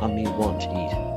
and me want to eat.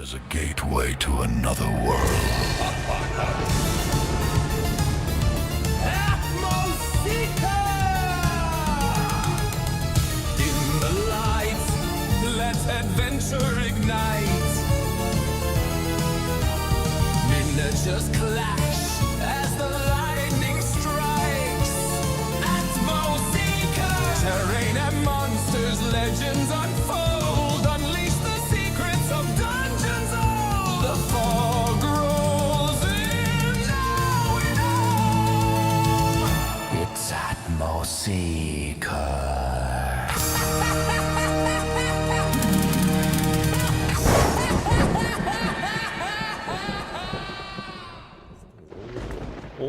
There's a gateway to another world. Atmoseeker! In the light, let adventure ignite. Miniatures clash as the lightning strikes. Atmoseeker! Terrain and monsters, legends unfold. Unleash the secrets of darkness.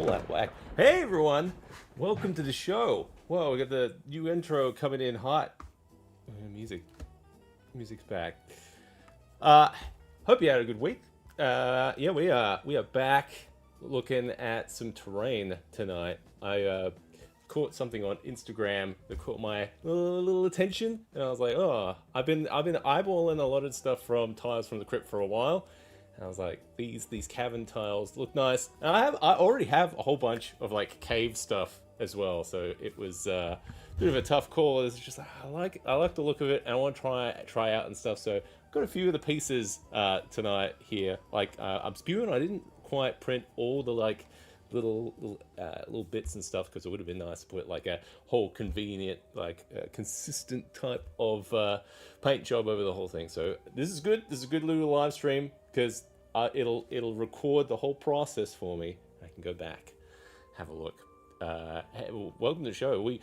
all out of whack. Hey everyone, welcome to the show. Whoa, we got the new intro coming in hot. Music's back. Hope you had a good week. Yeah, we are back looking at some terrain tonight. I caught something on Instagram that caught my little attention, and I was like, oh, I've been eyeballing a lot of stuff from tiles from the Crypt for a while. And I was like, these cavern tiles look nice. And I already have a whole bunch of like cave stuff as well. So it was a bit of a tough call. It's just I like the look of it, and I want to try out and stuff. So I've got a few of the pieces tonight here. Like I'm spewing. I didn't quite print all the like little bits and stuff because it would have been nice to put like a whole convenient like consistent type of paint job over the whole thing. So this is good. This is a good little live stream because it'll record the whole process for me. I can go back, have a look. Hey, welcome to the show. We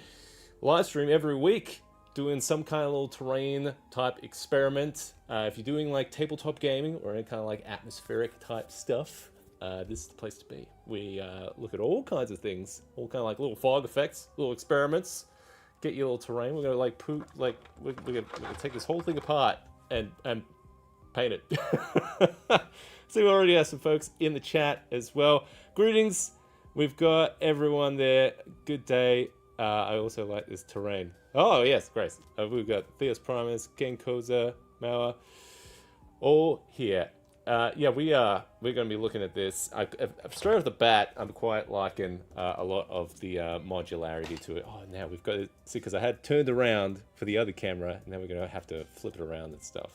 live stream every week doing some kind of little terrain type experiment. If you're doing like tabletop gaming or any kind of like atmospheric type stuff, this is the place to be. We look at all kinds of things, all kind of like little fog effects, little experiments. Get your little terrain. We're gonna like we're gonna take this whole thing apart and paint it. So we already have some folks in the chat as well. Greetings. We've got everyone there. Good day. I also like this terrain. Oh yes, Grace. We've got Theos Primus, Ken Koza, Mauer, all here. Yeah, we're going to be looking at this. Straight off the bat, I'm quite liking a lot of the modularity to it. Oh, now we've got to see, because I had turned around for the other camera, and now we're going to have to flip it around and stuff.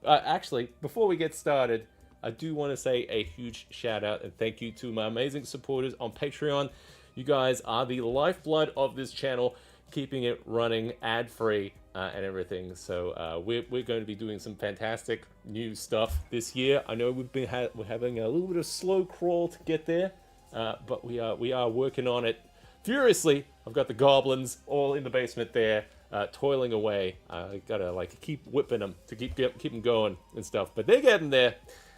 Actually, before we get started, I do want to say a huge shout out and thank you to my amazing supporters on Patreon. You guys are the lifeblood of this channel, keeping it running ad-free and everything. So we're going to be doing some fantastic new stuff this year. I know we're having a little bit of slow crawl to get there, but we are working on it furiously. I've got the goblins all in the basement there, toiling away. I gotta like keep whipping them to keep them going and stuff, but they're getting there.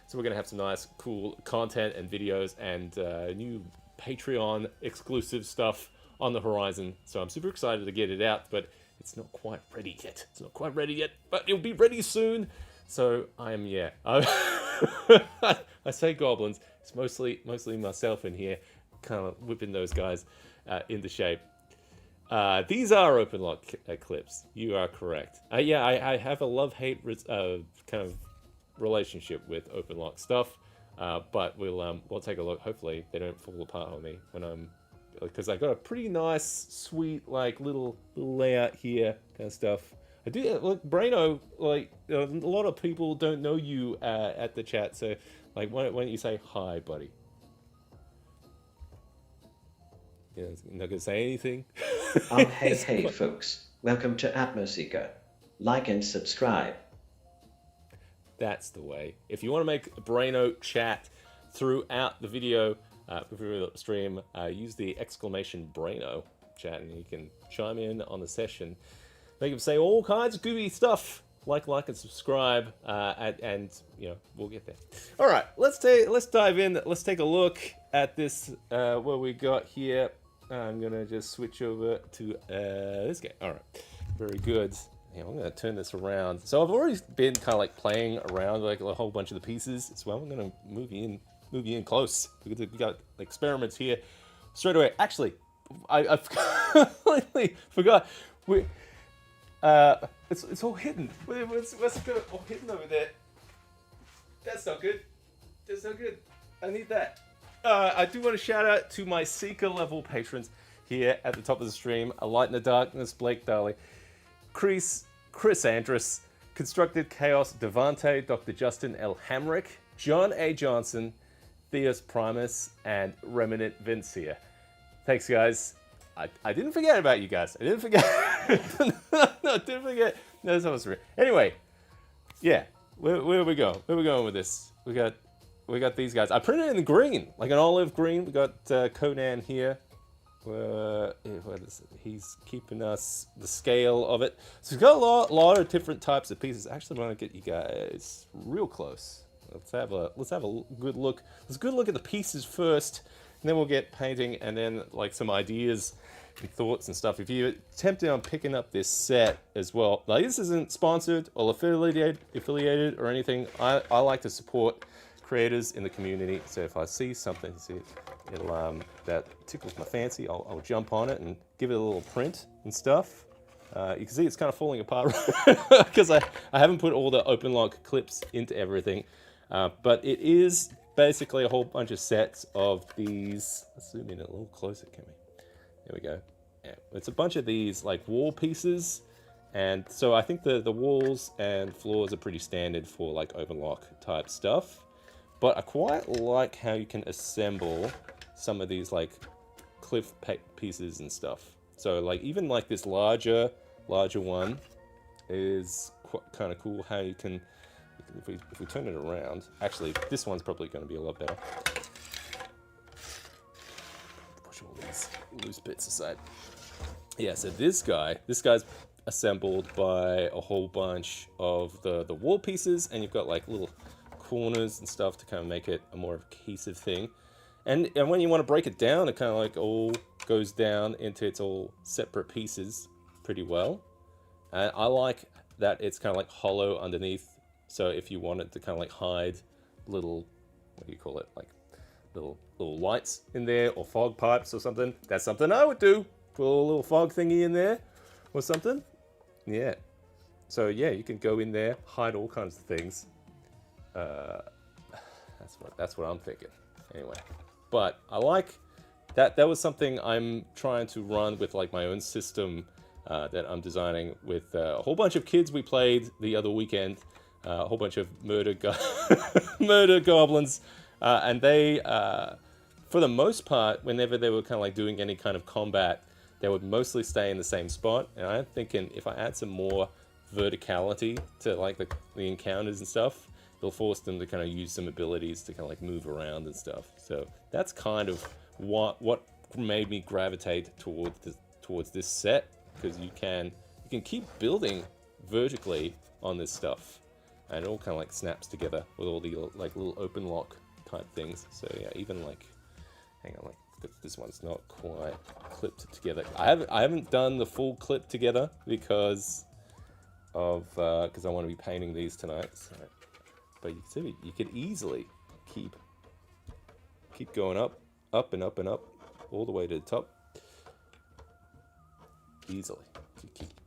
So we're gonna have some nice, cool content and videos and new Patreon exclusive stuff on the horizon. So I'm super excited to get it out, but it's not quite ready yet. But it'll be ready soon. So I say goblins. It's mostly myself in here, kind of whipping those guys into shape. These are open lock clips. You are correct. Yeah, I have a love-hate kind of relationship with open lock stuff, but we'll take a look. Hopefully they don't fall apart on me when I'm, because I got a pretty nice, sweet like little layout here, kind of stuff. I do look, Braino. Like a lot of people don't know you at the chat, so like why don't you say hi, buddy? Yeah, not gonna say anything. Oh, hey, folks. Welcome to Atmoseeker. Like and subscribe. That's the way. If you want to make a Braino chat throughout the video, through the stream, use the exclamation Braino chat, and you can chime in on the session. They can say all kinds of goofy stuff. Like and subscribe, and you know we'll get there. All right, let's dive in. Let's take a look at this. What we got here. I'm gonna just switch over to this game. All right, very good. Yeah, I'm gonna turn this around. So I've already been kind of like playing around like a whole bunch of the pieces as well. I'm gonna move you in close. We got experiments here straight away. Actually, I completely forgot. It's all hidden. What's all hidden over there? That's not good. I need that. I do want to shout out to my Seeker level patrons here at the top of the stream. A Light in the Darkness, Blake Daly, Chris Andrus, Constructed Chaos, Devante, Dr. Justin L. Hamrick, John A. Johnson, Theos Primus, and Remnant Vince here. Thanks, guys. I didn't forget about you guys. I didn't forget. No, didn't forget. No, that's supposed to be. Anyway, yeah. Where we go? Where we going with this? We got these guys. I printed it in green, like an olive green. We got Conan here. He's keeping us the scale of it. So we've got a lot of different types of pieces. Actually, I want to get you guys real close. Let's have a good look. Let's good look at the pieces first, and then we'll get painting, and then like some ideas and thoughts and stuff. If you're tempted on picking up this set as well, like this isn't sponsored or affiliated or anything. I like to support creators in the community. So if I see something, it'll that tickles my fancy, I'll jump on it and give it a little print and stuff. You can see it's kind of falling apart because I haven't put all the open lock clips into everything. But it is basically a whole bunch of sets of these. Let's zoom in a little closer, can we? There we go. Yeah, it's a bunch of these like wall pieces. And so I think the walls and floors are pretty standard for like open lock type stuff. But I quite like how you can assemble some of these like cliff pieces and stuff. So like even like this larger one is kind of cool how you can, if we turn it around, actually this one's probably going to be a lot better. Push all these loose bits aside. Yeah, so this guy's assembled by a whole bunch of the wall pieces, and you've got like little corners and stuff to kind of make it a more cohesive thing. And when you want to break it down, it kind of like all goes down into its all separate pieces pretty well. And I like that it's kind of like hollow underneath. So if you wanted to kind of like hide little, what do you call it? Like little lights in there or fog pipes or something. That's something I would do. Put a little fog thingy in there or something. Yeah. So yeah, you can go in there, hide all kinds of things. That's what I'm thinking. Anyway. But I like that. That was something I'm trying to run with like my own system that I'm designing with a whole bunch of kids we played the other weekend. A whole bunch of murder goblins. And they, for the most part, whenever they were kind of like doing any kind of combat, they would mostly stay in the same spot. And I'm thinking if I add some more verticality to like the encounters and stuff, it'll force them to kind of use some abilities to kind of like move around and stuff. So that's kind of what made me gravitate towards this set, because you can keep building vertically on this stuff, and it all kind of like snaps together with all the like little open lock type things. So yeah, even like, hang on, like this one's not quite clipped together. I haven't done the full clip together because I want to be painting these tonight. So. But you can see you could easily keep going up and up and up all the way to the top. Easily.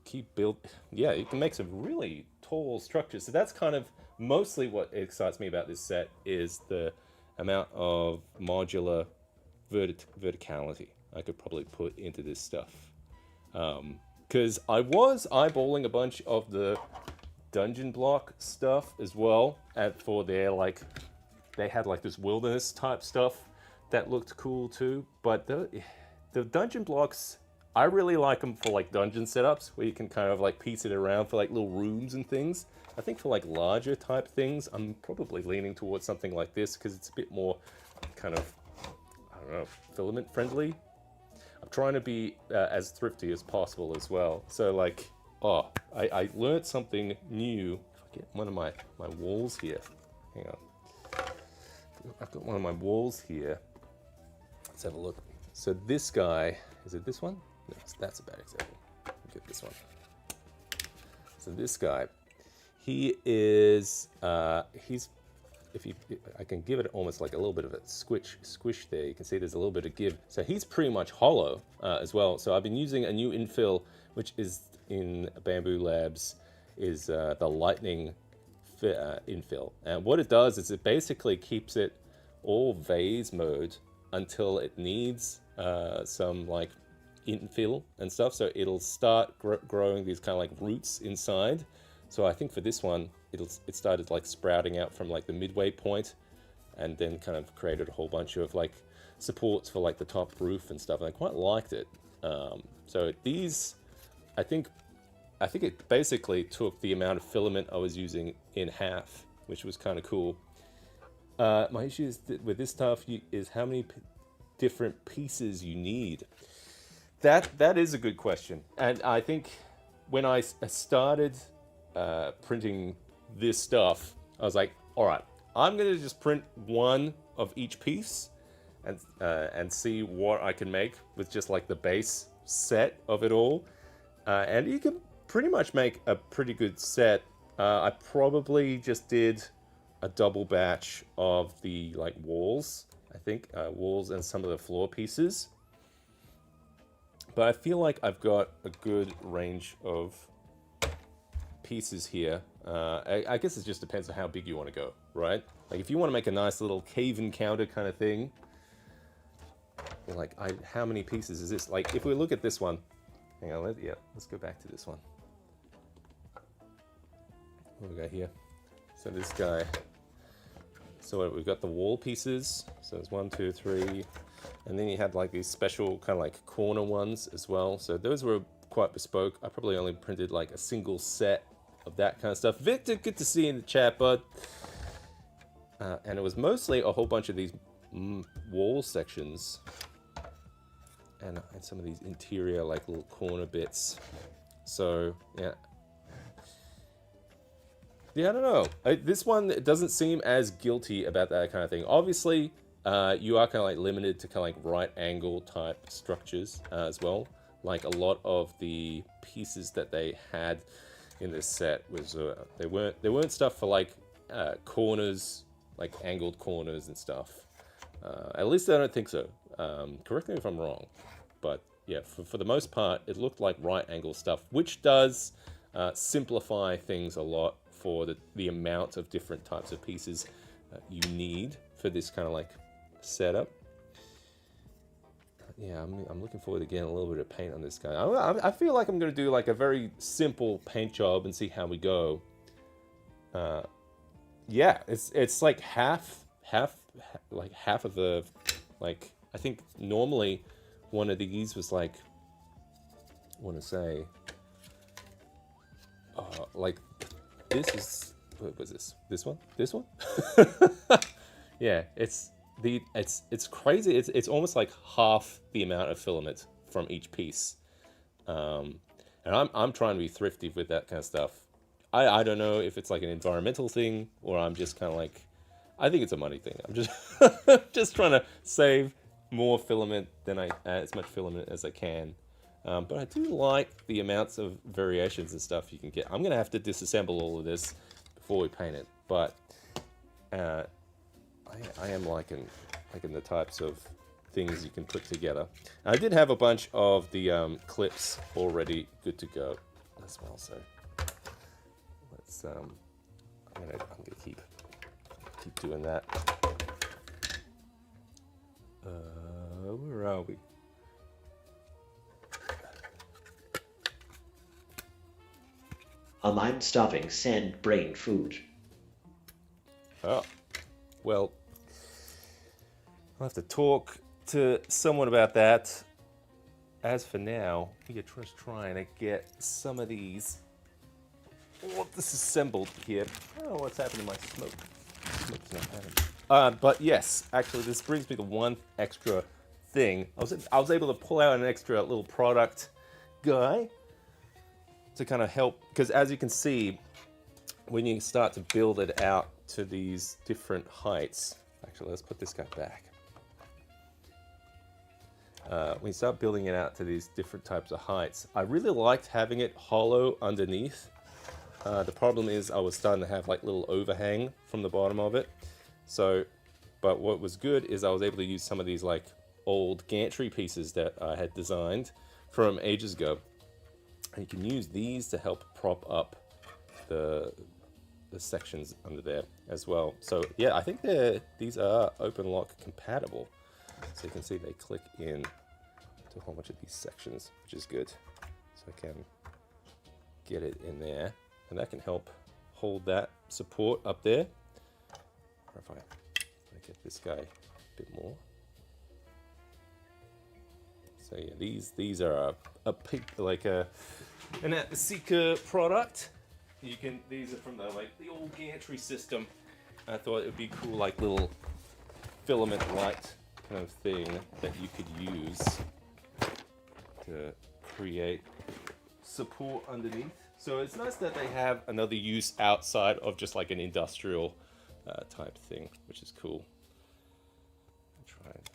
Keep build. Yeah, you can make some really tall structures. So that's kind of mostly what excites me about this set, is the amount of modular verticality I could probably put into this stuff. Because I was eyeballing a bunch of the dungeon block stuff as well, and for their like, they had like this wilderness type stuff that looked cool too. But the dungeon blocks, I really like them for like dungeon setups where you can kind of like piece it around for like little rooms and things. I think for like larger type things, I'm probably leaning towards something like this because it's a bit more kind of, I don't know, filament friendly. I'm trying to be as thrifty as possible as well. So like, oh, I learned something new. If I get one of my walls here. Hang on. I've got one of my walls here. Let's have a look. So this guy, is it this one? No, that's a bad example. Get this one. So this guy, he is, I can give it almost like a little bit of a squish there. You can see there's a little bit of give. So he's pretty much hollow as well. So I've been using a new infill, which is in Bamboo Labs, is the lightning infill. And what it does is it basically keeps it all vase mode until it needs some like infill and stuff. So it'll start growing these kind of like roots inside. So I think for this one, it started like sprouting out from like the midway point, and then kind of created a whole bunch of like supports for like the top roof and stuff. And I quite liked it. So these, I think it basically took the amount of filament I was using in half, which was kind of cool. My issue with this stuff is how many different pieces you need. That is a good question. And I think when I started printing this stuff, I was like, all right, I'm going to just print one of each piece, and see what I can make with just like the base set of it all. And you can pretty much make a pretty good set. I probably just did a double batch of the like walls, I think, walls and some of the floor pieces. But I feel like I've got a good range of pieces here. I guess it just depends on how big you want to go, right? Like if you want to make a nice little cave encounter kind of thing, like how many pieces is this? Like if we look at this one, hang on, let's go back to this one. What do we got here? So this guy. So we've got the wall pieces. So there's 1, 2, 3. And then you had like these special kind of like corner ones as well. So those were quite bespoke. I probably only printed like a single set of that kind of stuff. Victor, good to see you in the chat, bud. And it was mostly a whole bunch of these wall sections. And some of these interior like little corner bits. So, yeah. Yeah, I don't know. This one doesn't seem as guilty about that kind of thing. Obviously, you are kind of like limited to kind of like right angle type structures as well. Like a lot of the pieces that they had in this set was they weren't stuff for like corners, like angled corners and stuff. At least I don't think so. Correct me if I'm wrong, but yeah, for the most part, it looked like right angle stuff, which does simplify things a lot for the amount of different types of pieces you need for this kind of like setup. Yeah, I'm looking forward to getting a little bit of paint on this guy. I feel like I'm going to do like a very simple paint job and see how we go. Yeah, it's like half of the, like, I think normally one of these was like, I want to say, like this is, what was this? This one? This one? Yeah, it's crazy. It's almost like half the amount of filament from each piece. And I'm trying to be thrifty with that kind of stuff. I don't know if it's like an environmental thing or I'm just kind of like, I think it's a money thing. I'm just just trying to save more filament than as much filament as I can. But I do like the amounts of variations and stuff you can get. I'm gonna have to disassemble all of this before we paint it, but I am liking the types of things you can put together. I did have a bunch of the clips already good to go as well, so let's I'm gonna keep doing that. Where are we? A mind-starving sand brain food. Oh, well, I'll have to talk to someone about that. As for now, we are just trying to get some of these disassembled here. I don't know what's happening to my smoke. Smoke's not happening. But yes, actually, this brings me to one extra thing. I was able to pull out an extra little product guy to kind of help, because as you can see, when you start to build it out to these different heights, actually, let's put this guy back. When you start building it out to these different types of heights, I really liked having it hollow underneath. The problem is I was starting to have like little overhang from the bottom of it. So, but what was good is I was able to use some of these like old gantry pieces that I had designed from ages ago. And you can use these to help prop up the sections under there as well. So yeah, I think these are open lock compatible. So you can see they click in to a whole bunch of these sections, which is good. So I can get it in there, and that can help hold that support up there. Or if I get this guy a bit more. So yeah, these are an Atmoseeker product. These are from the old gantry system. I thought it would be cool, like little filament light kind of thing that you could use to create support underneath. So it's nice that they have another use outside of just like an industrial type thing, which is cool. I'll try and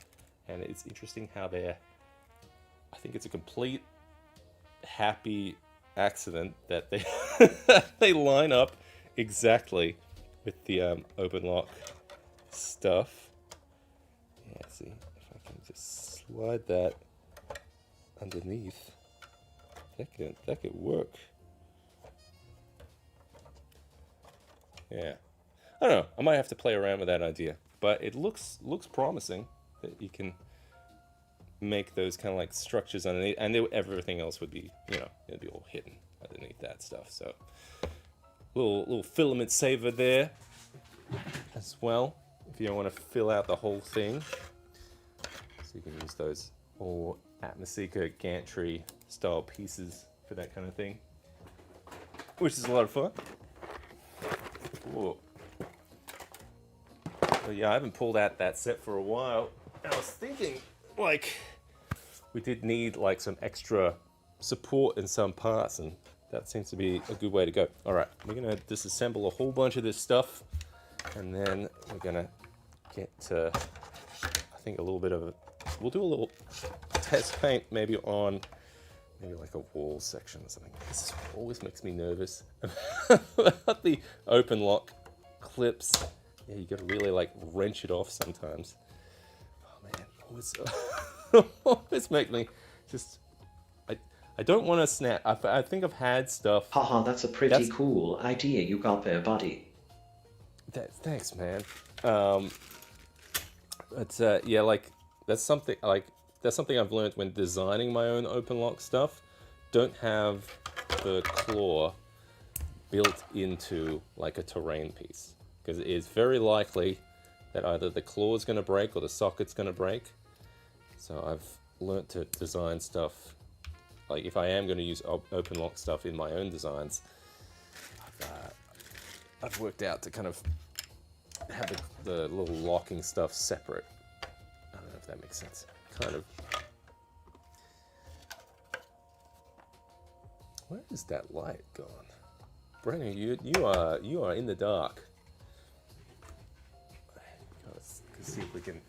and it's interesting how they're. I think it's a complete happy accident that they they line up exactly with the open lock stuff. Yeah, see if I can just slide that underneath. That could work. Yeah, I don't know. I might have to play around with that idea, but it looks promising that you can make those kind of like structures underneath, and everything else would be, it'd be all hidden underneath that stuff. So little filament saver there as well, if you don't want to fill out the whole thing. So you can use those all Atmoseeker gantry style pieces for that kind of thing, which is a lot of fun. Whoa. But yeah, I haven't pulled out that set for a while. And I was thinking, like, we did need like some extra support in some parts, and that seems to be a good way to go. All right, we're gonna disassemble a whole bunch of this stuff, and then we're gonna get to, I think, a little bit of we'll do a little test paint maybe on like a wall section or something. This always makes me nervous about the open lock clips. Yeah, you gotta really like wrench it off sometimes. Oh man, always make me just. I don't want to snap. I think I've had stuff. Haha, that's a pretty cool idea you got there, buddy. Thanks, man. But yeah, like that's something I've learned when designing my own open lock stuff. Don't have the claw built into like a terrain piece, because it is very likely that either the claw is going to break or the socket's going to break. So I've learned to design stuff, like if I am going to use open lock stuff in my own designs, I've worked out to kind of have the little locking stuff separate. I don't know if that makes sense. Kind of. Where is that light gone? Brennan, you are in the dark. Let's see if we can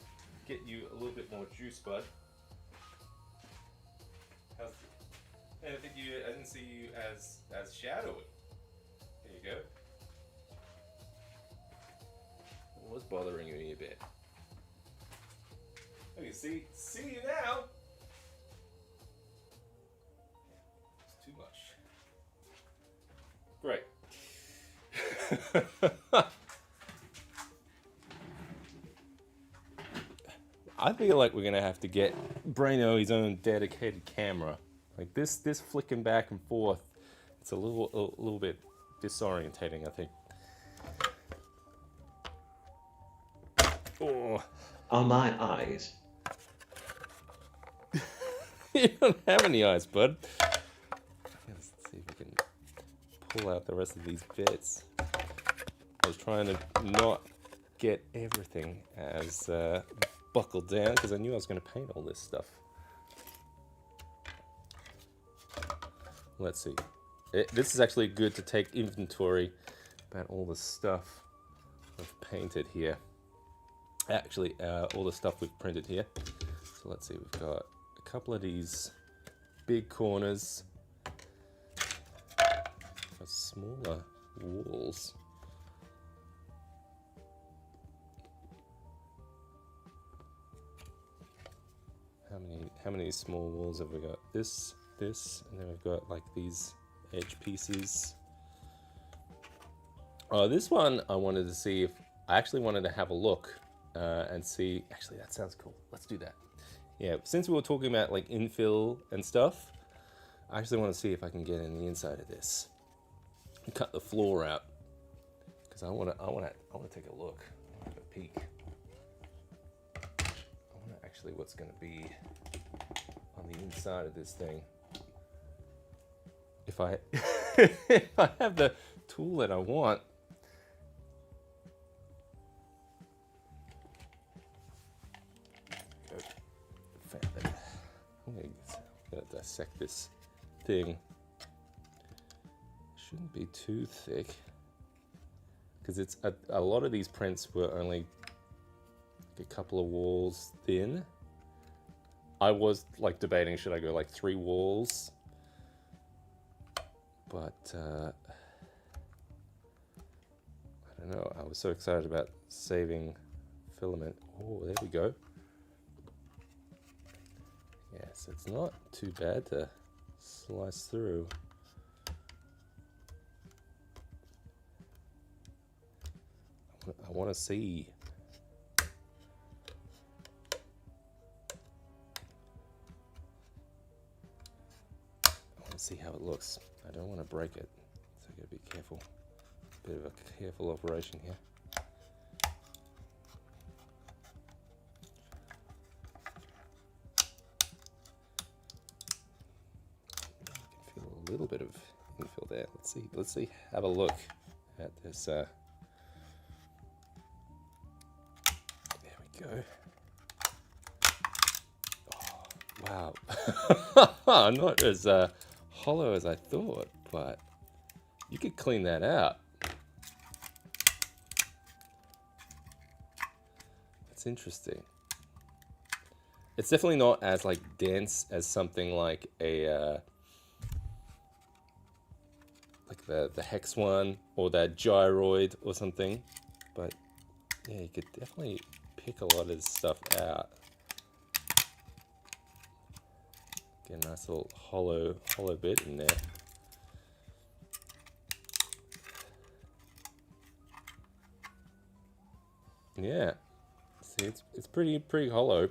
get you a little bit more juice, bud. I didn't see you as shadowy. There you go. What was bothering me a bit? Okay, see you now. It's too much. Great. I feel like we're gonna have to get Braino his own dedicated camera. Like this flicking back and forth, it's a little bit disorientating, I think. Oh. Are my eyes? You don't have any eyes, bud. Let's see if we can pull out the rest of these bits. I was trying to not get everything as buckled down because I knew I was going to paint all this stuff. Let's see. This is actually good to take inventory about all the stuff I've painted here. Actually, all the stuff we've printed here. So let's see, we've got a couple of these big corners. Got smaller walls. How many small walls have we got? This, and then we've got like these edge pieces. Oh, this one I wanted to see if I actually wanted to have a look and see. Actually, that sounds cool. Let's do that. Yeah, since we were talking about like infill and stuff, I actually want to see if I can get in the inside of this and cut the floor out, because I want to take a look. I want to peek. I wonder actually what's going to be on the inside of this thing. If I if I have the tool that I want. I'm gonna dissect this thing. Shouldn't be too thick, because it's a lot of these prints were only a couple of walls thin, I was like debating, should I go like 3 walls? But I don't know. I was so excited about saving filament. Oh, there we go. Yes, it's not too bad to slice through. I want to see. I want to see how it looks. I don't want to break it, so I gotta be careful. Bit of a careful operation here. I can feel a little bit of infill there. Let's see. Have a look at this. There we go. Oh, wow. Not as hollow as I thought, but you could clean that out. That's interesting. It's definitely not as like dense as something like a like the hex one or that gyroid or something, but yeah, you could definitely pick a lot of this stuff out. Get a nice little hollow bit in there. Yeah, see, it's pretty hollow.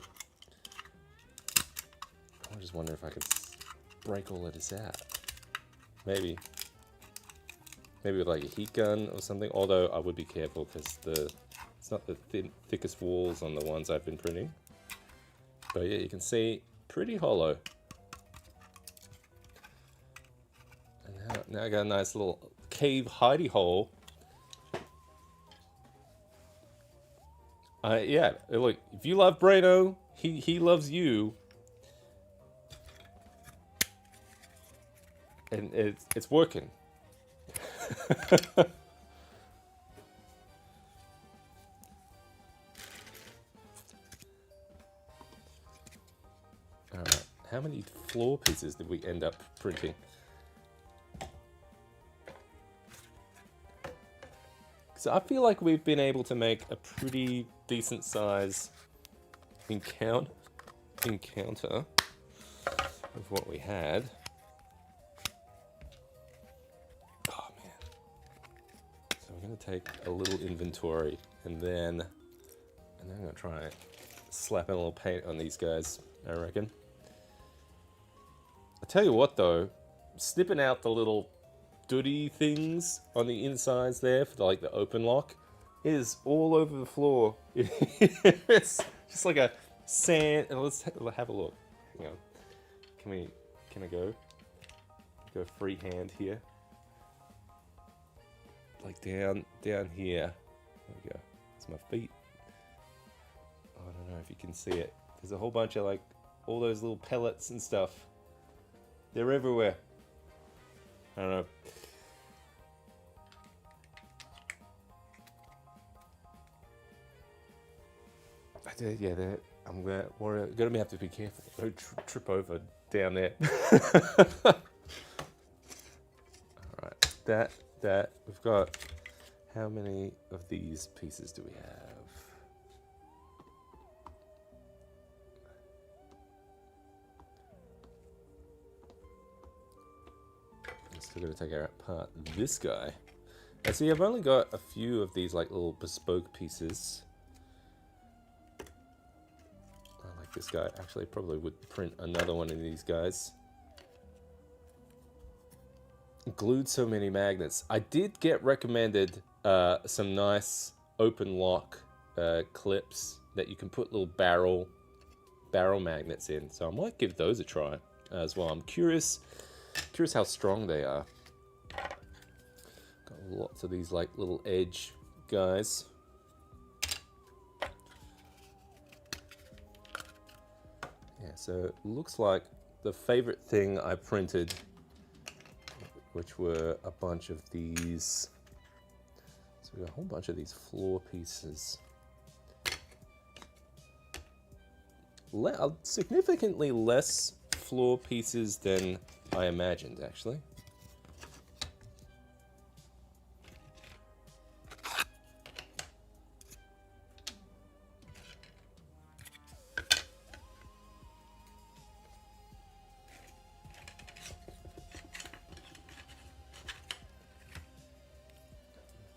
I just wonder if I could break all of this out. Maybe with like a heat gun or something. Although I would be careful because it's not the thickest walls on the ones I've been printing. But yeah, you can see pretty hollow. And now I got a nice little cave hidey hole. Yeah, look, if you love Brano, he loves you. And it's working. Alright, how many floor pieces did we end up printing? So I feel like we've been able to make a pretty decent size encounter of what we had. Oh man. So we're gonna take a little inventory and then I'm gonna try and slap a little paint on these guys, I reckon. I tell you what though, snipping out the little duddy things on the insides there for like the open lock is all over the floor. It's just like a sand. Let's have a look. Hang on. Can I go freehand here? Like down here. There we go. It's my feet. Oh, I don't know if you can see it. There's a whole bunch of like all those little pellets and stuff. They're everywhere. I don't know. Yeah, I'm gonna have to be careful. Don't trip over down there. Alright, that we've got. How many of these pieces do we have? I'm still gonna take apart this guy. And see, I've only got a few of these like little bespoke pieces. This guy actually probably would print another one of these guys. Glued so many magnets. I did get recommended some nice open lock clips that you can put little barrel magnets in, so I might give those a try as well. I'm curious how strong they are. Got lots of these like little edge guys. Yeah, so it looks like the favorite thing I printed, which were a bunch of these. So we got a whole bunch of these floor pieces. significantly less floor pieces than I imagined, actually.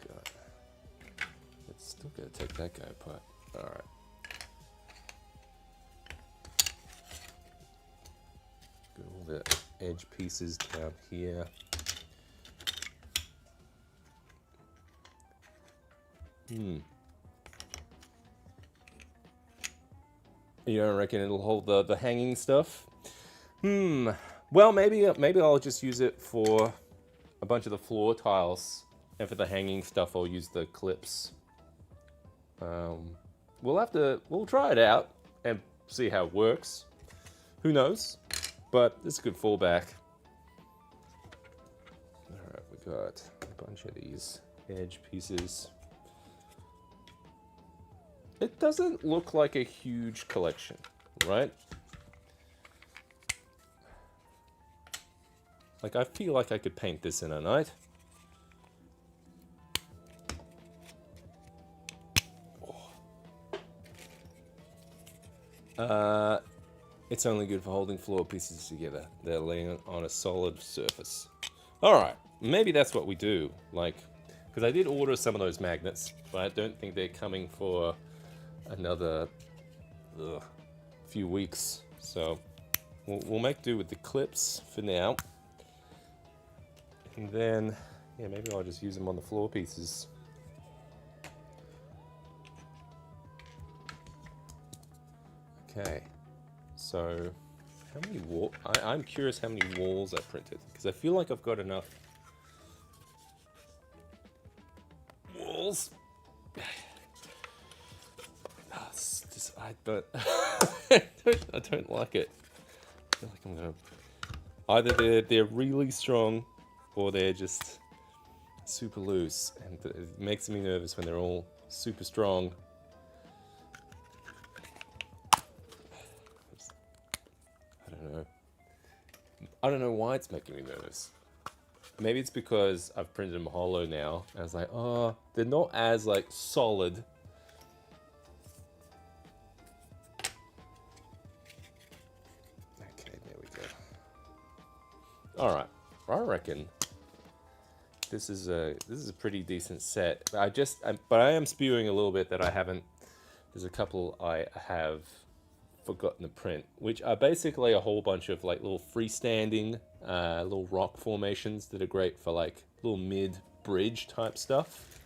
God. It's still gonna take that guy apart. Alright. Got all the edge pieces down here. You don't reckon it'll hold the hanging stuff? Well, maybe I'll just use it for a bunch of the floor tiles, and for the hanging stuff I'll use the clips. We'll try it out and see how it works. Who knows? But it's a good fallback. Alright, we got a bunch of these edge pieces. It doesn't look like a huge collection, right? Like, I feel like I could paint this in a night. It's only good for holding floor pieces together. They're laying on a solid surface. Alright, maybe that's what we do. Like, because I did order some of those magnets, but I don't think they're coming for another few weeks. So, we'll make do with the clips for now. And then, yeah, maybe I'll just use them on the floor pieces. Okay, so how many I'm curious how many walls I printed, because I feel like I've got enough walls. I don't like it. I feel like I'm gonna either they're really strong or they're just super loose, and it makes me nervous when they're all super strong. I don't know why it's making me nervous. Maybe it's because I've printed them hollow now. And I was like, oh, they're not as like solid. Okay, there we go. All right, I reckon this is a pretty decent set. But I am spewing a little bit that I haven't. There's a couple I have forgotten to print, which are basically a whole bunch of like little freestanding little rock formations that are great for like little mid-bridge type stuff.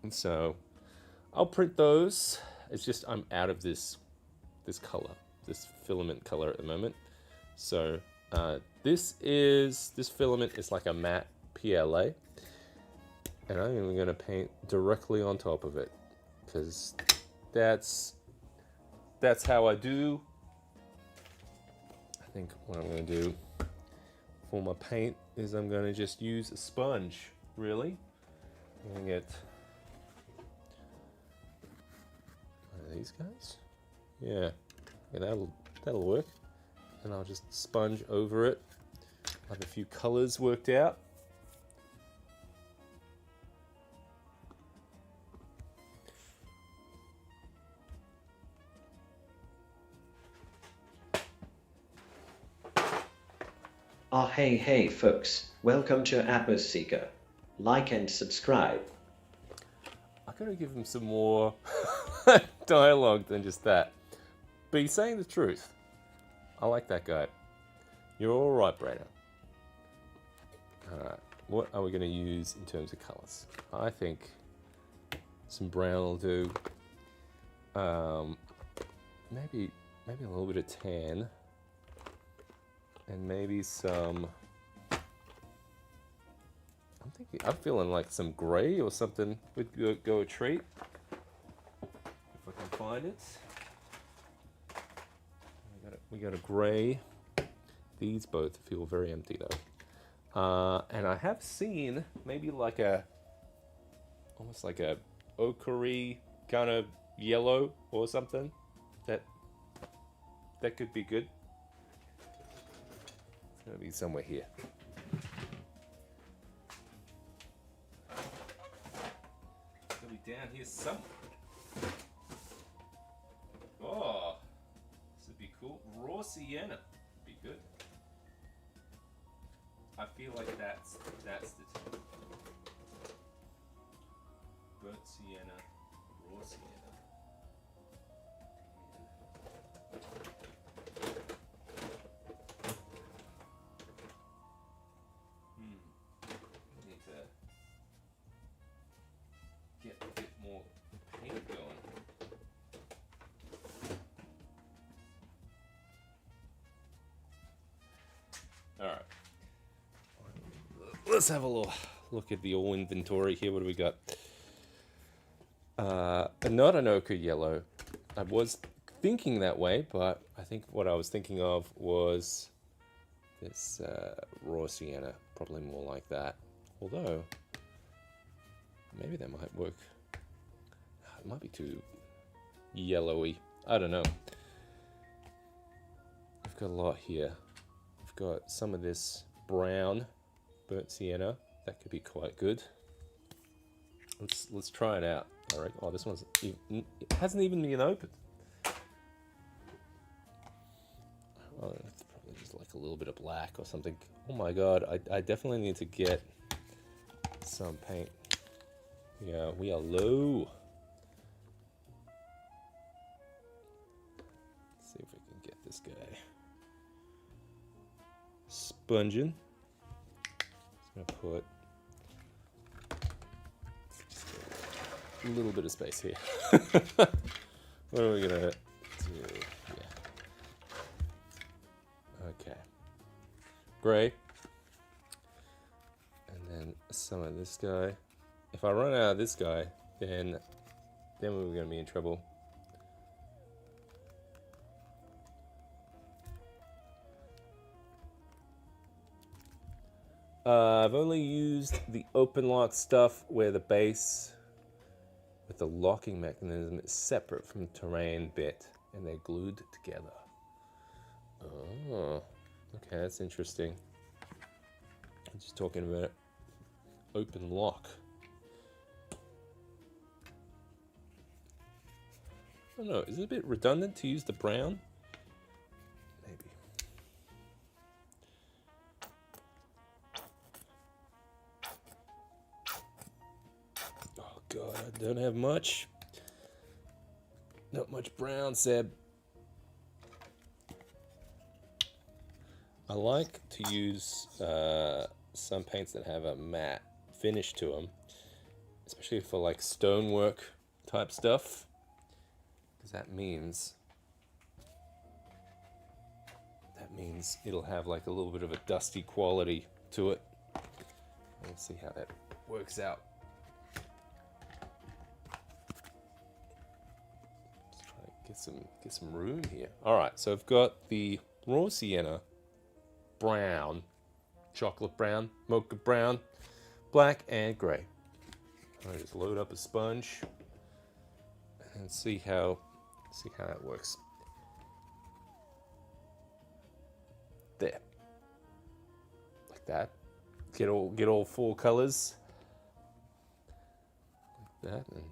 And so I'll print those. It's just I'm out of this color, this filament color at the moment. So this filament is like a matte PLA, and I'm even going to paint directly on top of it, because that's how I do. I think what I'm going to do for my paint is I'm going to just use a sponge, really. I'm going to get one of these guys. Yeah, that'll work. And I'll just sponge over it. I have a few colors worked out. Oh, hey, folks. Welcome to Atmoseeker. Like and subscribe. I gotta give him some more dialogue than just that. But he's saying the truth. I like that guy. You're alright, Brayden. Alright, what are we gonna use in terms of colors? I think some brown will do. Maybe a little bit of tan. And maybe some, I'm feeling like some gray or something would go a treat. If I can find it. We got a gray. These both feel very empty though. And I have seen maybe like almost like a ochre kind of yellow or something. That That could be good. It's gonna be somewhere here. It'll be down here somewhere. Oh, this would be cool. Raw sienna would be good. I feel like that's the burnt sienna, raw sienna. Need to get a bit more paint going. All right. Let's have a little look at the all inventory here. What do we got? Not an ochre yellow. I was thinking that way, but I think what I was thinking of was this raw sienna. Probably more like that. Although, maybe that might work. It might be too yellowy. I don't know. I've got a lot here. I've got some of this brown burnt sienna. That could be quite good. Let's try it out. All right. Oh, this one's it hasn't even been opened. Oh, it's probably just like a little bit of black or something. Oh my god! I definitely need to get some paint. Yeah, we are low. Let's see if we can get this guy sponging. I'm gonna put a little bit of space here. What are we gonna do? Yeah. Okay. Gray. And then some of this guy. If I run out of this guy, then we're gonna be in trouble. I've only used the open lock stuff where the base with the locking mechanism is separate from the terrain bit and they're glued together. Oh, okay, that's interesting. I'm just talking about open lock. I don't know, is it a bit redundant to use the brown? Maybe. Oh god, I don't have much. Not much brown, Seb. I like to use some paints that have a matte finish to them, especially for like stonework type stuff, because that means it'll have like a little bit of a dusty quality to it. Let's see how that works out. Let's try to get some room here. All right, so I've got the raw sienna, brown, chocolate brown, mocha brown, black, and gray. I just load up a sponge and see how that works. There, like that. Get all four colors like that, and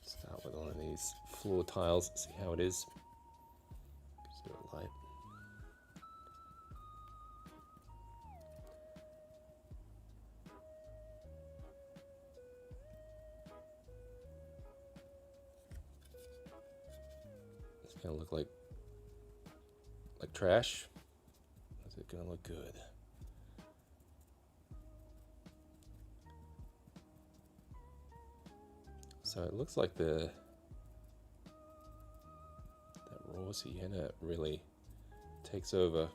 start with one of these floor tiles. See how it is. Just a bit of light. It's gonna look like trash. Is it gonna look good? So it looks like that raw sienna really takes over.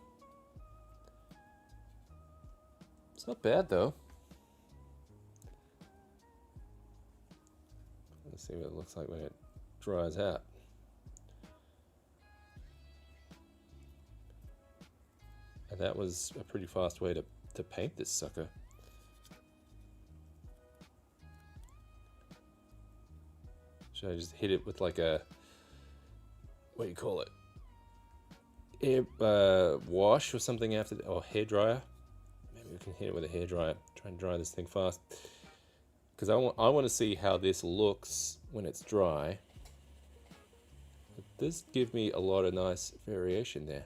It's not bad though. Let's see what it looks like when it dries out. And that was a pretty fast way to paint this sucker. Should I just hit it with like a, what do you call it? Air wash or something after, or hair dryer? Maybe we can hit it with a hair dryer. Try and dry this thing fast. Because I want to see how this looks when it's dry. It does give me a lot of nice variation there.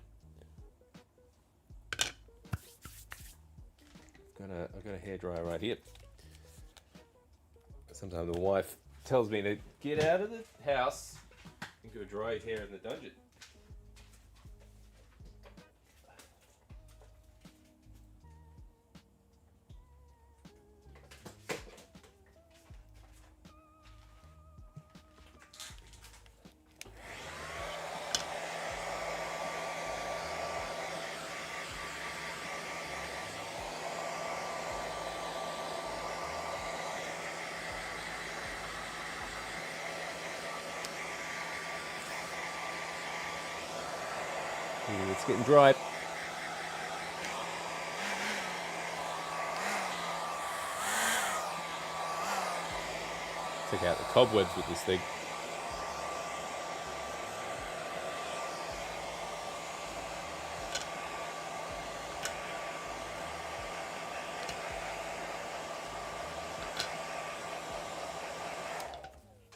I've got a hair dryer right here. Sometimes the wife tells me to get out of the house and go dry your hair in the dungeon. It's getting dry. Take out the cobwebs with this thing.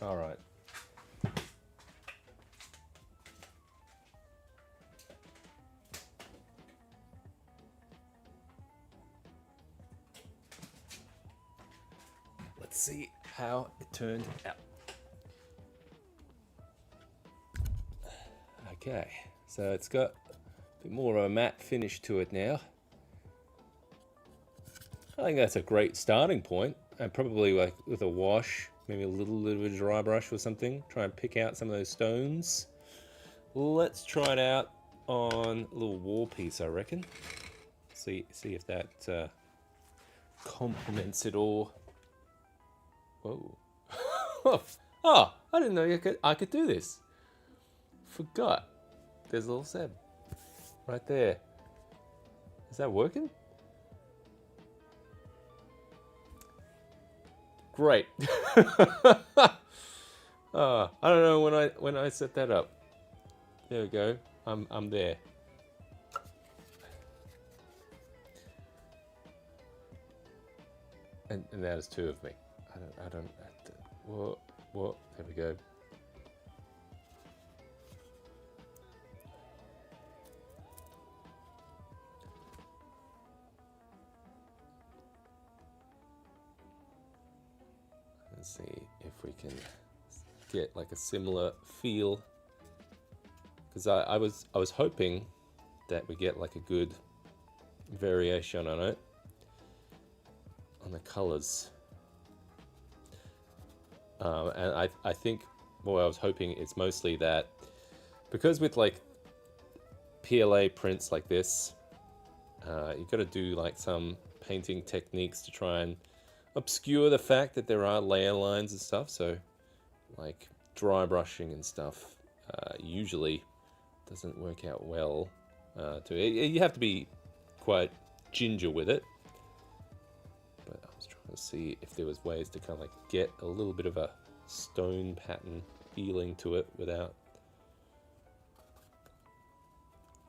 All right. Let's see how it turned out. Okay, so it's got a bit more of a matte finish to it now. I think that's a great starting point, and probably like with a wash, maybe a little bit of a dry brush or something, try and pick out some of those stones. Let's try it out on a little wall piece, I reckon. See if that complements it all. Whoa. Oh, I didn't know I could do this. Forgot. There's a little Seb. Right there. Is that working? Great. I don't know when I set that up. There we go. I'm there. And that is two of me. I don't have to, what, there we go. Let's see if we can get like a similar feel. Because I was hoping that we get like a good variation on it, on the colors. And I think what I was hoping is mostly that, because with like PLA prints like this, you've got to do like some painting techniques to try and obscure the fact that there are layer lines and stuff. So like dry brushing and stuff usually doesn't work out well. You have to be quite ginger with it. But I was trying to see if there was ways to kind of like get a little bit of a stone pattern feeling to it without,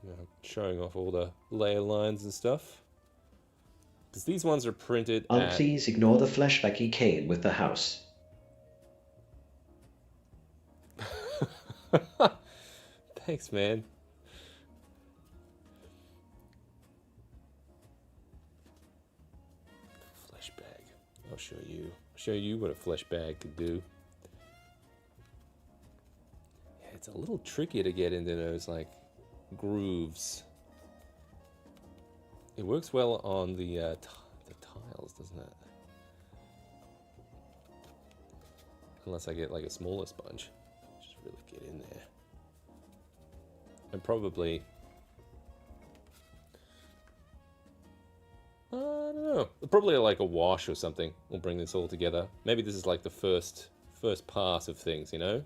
you know, showing off all the layer lines and stuff. Because these ones are printed Please ignore the flashback he came with the house. Thanks, man. Flesh bag. I'll show you what a flesh bag could do. Yeah, it's a little tricky to get into those like grooves. It works well on the tiles, doesn't it? Unless I get like a smaller sponge. Just really get in there. And probably, I don't know, probably like a wash or something will bring this all together. Maybe this is like the first pass of things, you know?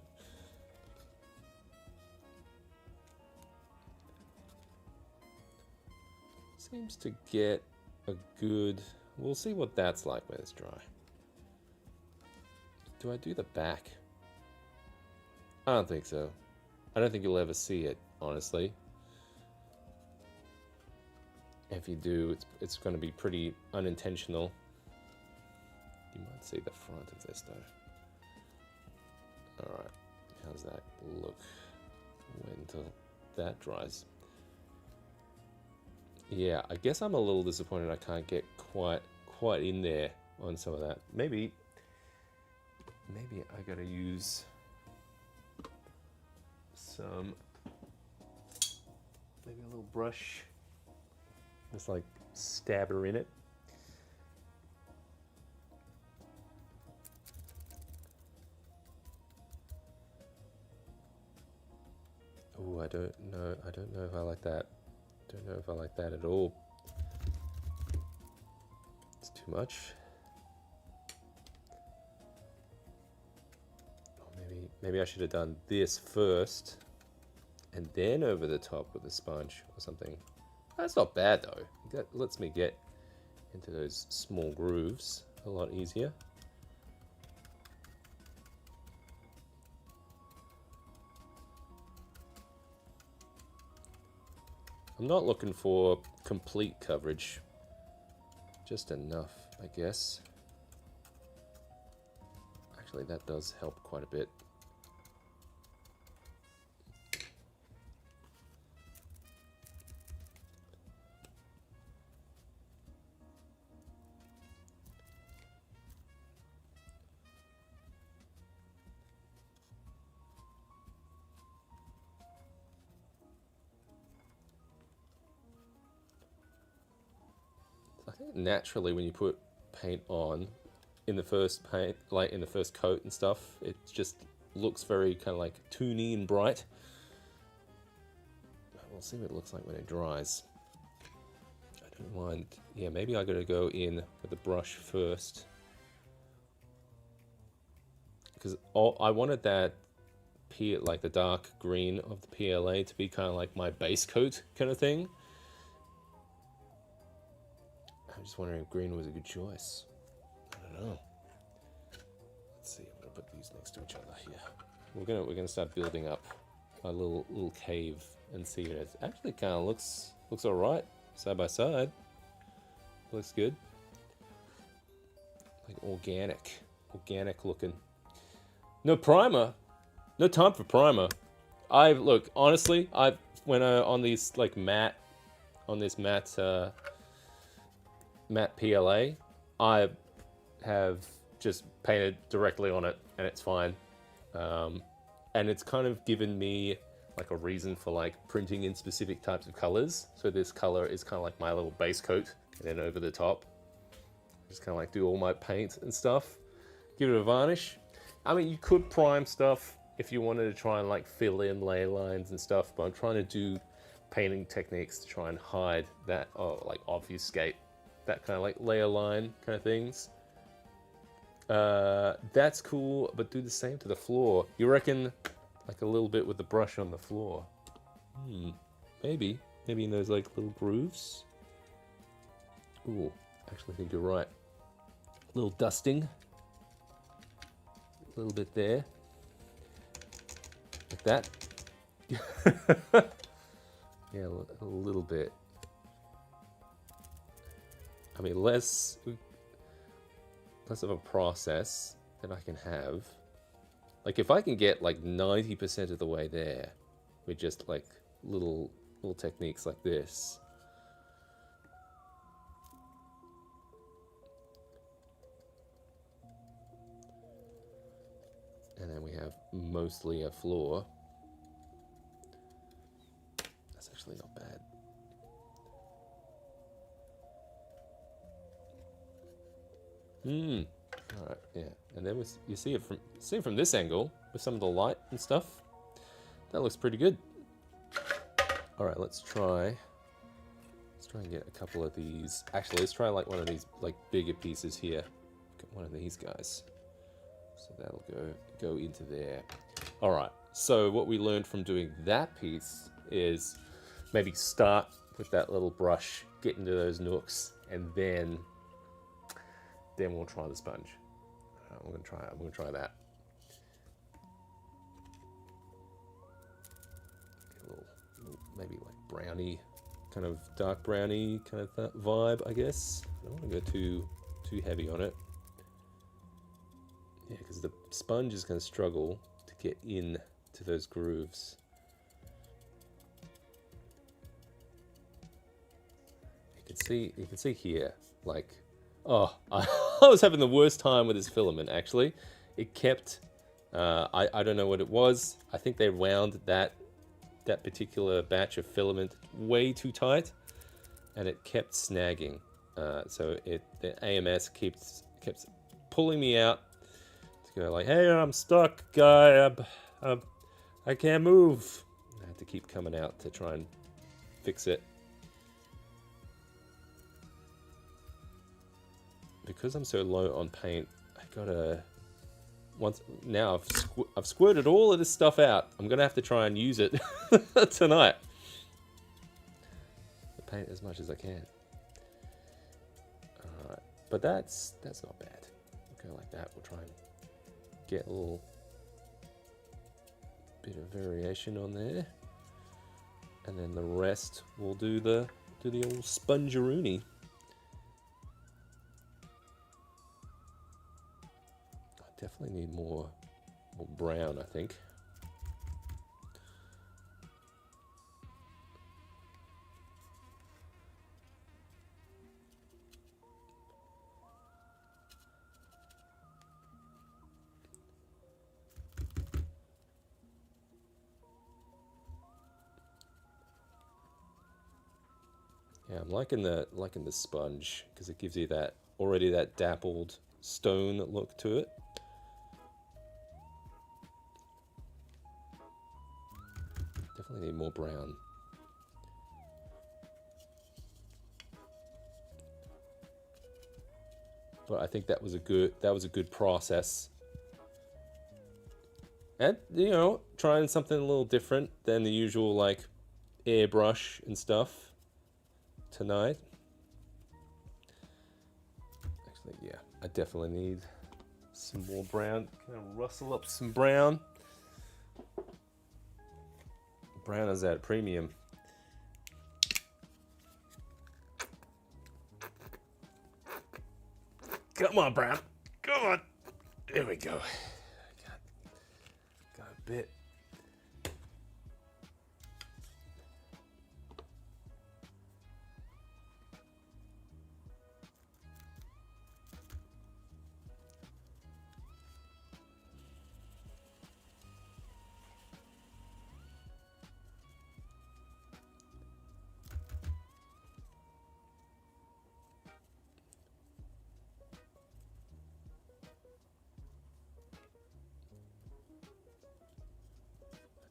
Seems to get a good, we'll see what that's like when it's dry. Do I do the back? I don't think so. I don't think you'll ever see it, honestly. If you do, it's going to be pretty unintentional. You might see the front of this though. Alright, how's that look? Wait until that dries. Yeah, I guess I'm a little disappointed I can't get quite in there on some of that. Maybe I gotta use some, maybe a little brush. Just like stab her in it. Oh, I don't know if I like that. Don't know if I like that at all. It's too much. Or maybe I should have done this first and then over the top with a sponge or something. That's not bad though. That lets me get into those small grooves a lot easier. I'm not looking for complete coverage, just enough, I guess. Actually, that does help quite a bit. I think naturally when you put paint on in the first paint, like in the first coat and stuff, it just looks very kind of like toony and bright. We'll see what it looks like when it dries. I don't mind. Yeah, maybe I gotta go in with the brush first, because I wanted that like the dark green of the PLA to be kind of like my base coat kind of thing. I'm just wondering if green was a good choice. I don't know. Let's see. I'm gonna put these next to each other here. We're gonna start building up a little cave and see what it actually kind of looks all right side by side. Looks good. Like organic looking. No primer. No time for primer. Look, honestly, I when on these like matte PLA, I have just painted directly on it and it's fine. And it's kind of given me like a reason for like printing in specific types of colors. So this color is kind of like my little base coat, and then over the top, just kind of like do all my paint and stuff. Give it a varnish. I mean, you could prime stuff if you wanted to try and like fill in layer lines and stuff, but I'm trying to do painting techniques to try and hide that, or like obfuscate that kind of like layer line kind of things. That's cool, but do the same to the floor. You reckon like a little bit with the brush on the floor? Maybe in those like little grooves. Ooh, actually I think you're right. A little dusting. A little bit there. Like that. Yeah, a little bit. I mean, less of a process that I can have. Like if I can get like 90% of the way there with just like little techniques like this. And then we have mostly a floor. That's actually not bad. Alright, yeah. And then you see it from this angle with some of the light and stuff. That looks pretty good. Alright, let's try and get a couple of these. Actually, let's try like one of these like bigger pieces here. Get one of these guys. So that'll go into there. Alright, so what we learned from doing that piece is maybe start with that little brush, get into those nooks, and then we'll try the sponge. I'm gonna try that. maybe like brownie, kind of dark brownie kind of vibe, I guess. I don't want to go too heavy on it. Yeah, because the sponge is going to struggle to get in to those grooves. You can see here, like, oh, I was having the worst time with this filament, actually. It kept, I don't know what it was. I think they wound that particular batch of filament way too tight, and it kept snagging. So the AMS kept pulling me out to go like, hey, I'm stuck, guy. I can't move. I had to keep coming out to try and fix it. Because I'm so low on paint, I gotta now I've squirted all of this stuff out. I'm gonna have to try and use it tonight. Paint as much as I can. Alright, but that's not bad. We'll go like that. We'll try and get a little bit of variation on there, and then the rest we'll do the old spongeroony. Definitely need more brown, I think. Yeah, I'm liking the sponge because it gives you that dappled stone look to it. Definitely need more brown. But I think that was a good process. And you know, trying something a little different than the usual like airbrush and stuff tonight. Actually, yeah, I definitely need some more brown. Can I rustle up some brown? Brown is at a premium. Come on, brown. Come on. There we go. Got a bit.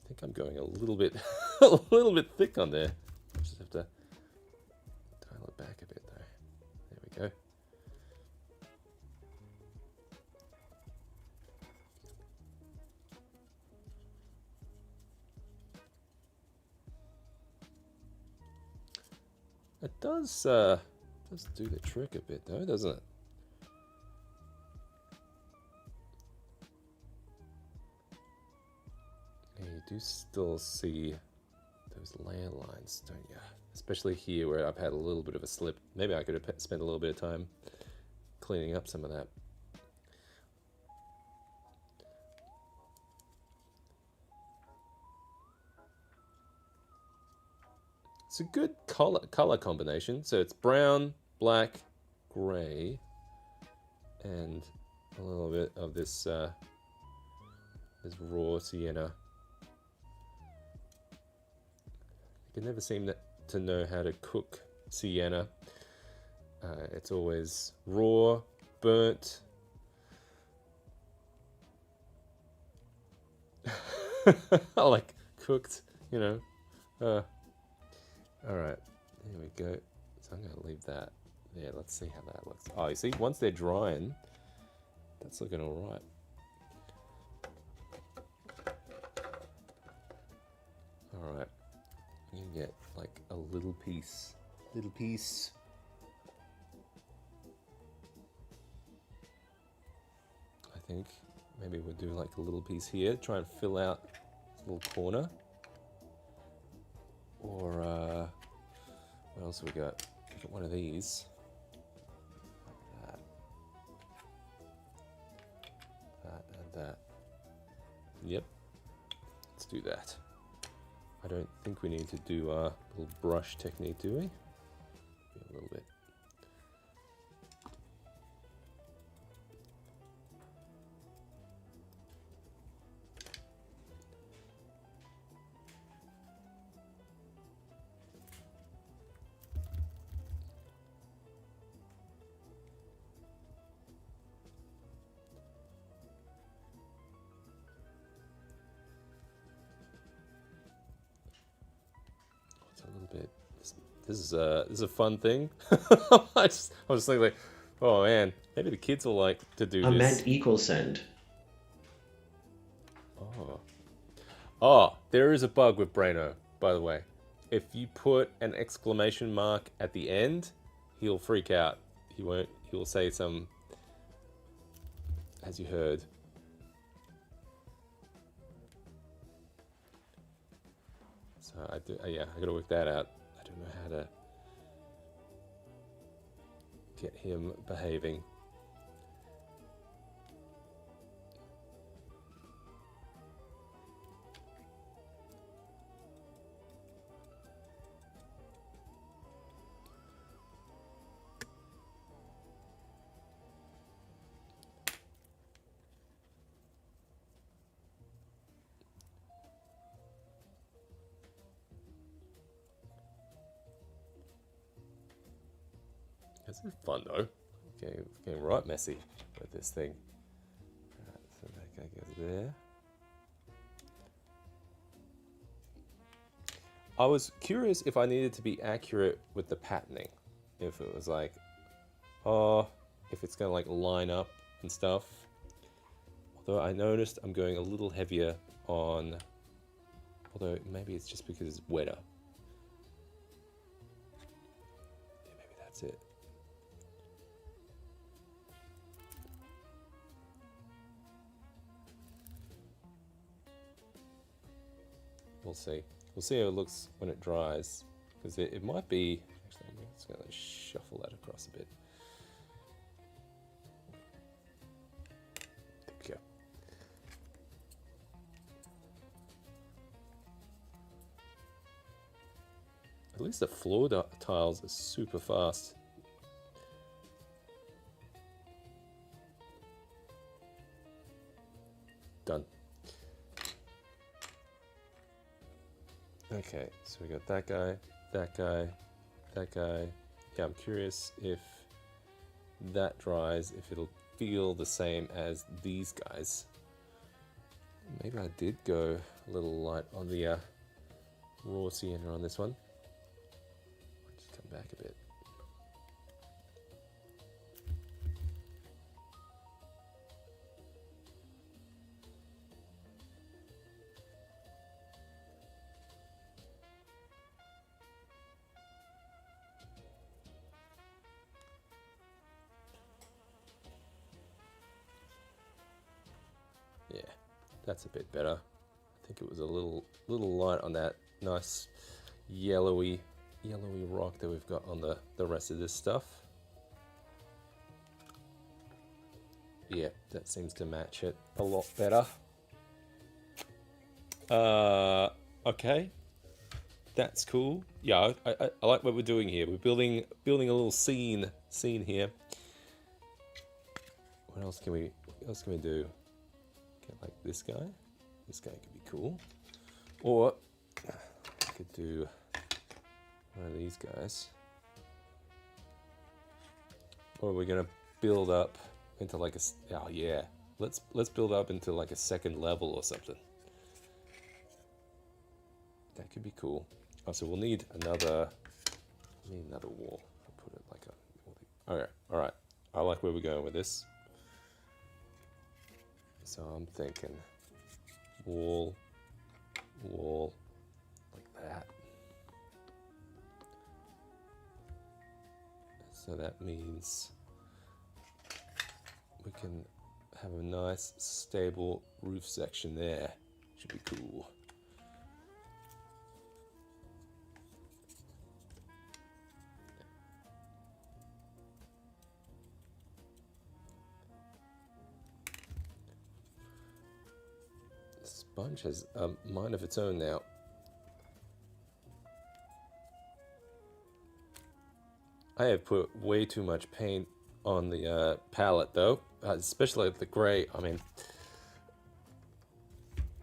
I think I'm going a little bit thick on there. I just have to dial it back a bit though. There we go. It does do the trick a bit though, doesn't it? You do still see those layer lines, don't you? Especially here where I've had a little bit of a slip. Maybe I could have spent a little bit of time cleaning up some of that. It's a good color combination. So it's brown, black, gray, and a little bit of this this raw sienna. You can never seem to know how to cook sienna. It's always raw, burnt. Like cooked, you know. All right, here we go. So I'm gonna leave that there. Let's see how that looks. Oh, you see, once they're drying, that's looking all right. All right, you can get like a little piece. I think maybe we'll do like a little piece here. Try and fill out this little corner. Or what else have we got? We got one of these. Like that. That and that. Yep. Let's do that. I don't think we need to do our little brush technique, do we? A little bit. This is a fun thing. I was thinking, like, oh man, maybe the kids will like to do I this. meant equal send. Oh, there is a bug with Braino, by the way. If you put an exclamation mark at the end, he'll freak out. He won't. He'll say some, as you heard. So I do. Yeah, I gotta work that out. I don't know how to get him behaving. This is fun though. Getting right messy with this thing. Alright, so that guy goes there. I was curious if I needed to be accurate with the patterning. If it was like, if it's gonna like line up and stuff. Although I noticed I'm going a little heavier on, although maybe it's just because it's wetter. Yeah, maybe that's it. We'll see. We'll see how it looks when it dries, because it might be. Actually, I'm just going to shuffle that across a bit. There we go. At least the floor tiles are super fast. Done. Okay, so we got that guy, that guy, that guy. Yeah, I'm curious if that dries, if it'll feel the same as these guys. Maybe I did go a little light on the raw sienna on this one. Just come back a bit. Yeah, that's a bit better. I think it was a little light on that nice yellowy rock that we've got on the rest of this stuff. Yeah, that seems to match it a lot better. Okay, that's cool. Yeah, I like what we're doing here. We're building a little scene here. What else can we do? Like this guy. This guy could be cool. Or I could do one of these guys. Or we're gonna build up into like a, oh yeah. Let's build up into like a second level or something. That could be cool. Oh, so we'll need another wall. I'll put it like a, okay, alright. I like where we're going with this. So I'm thinking wall, like that. So that means we can have a nice stable roof section there. Should be cool. sponge has a mind of its own now. I have put way too much paint on the palette, though, especially the gray. I mean,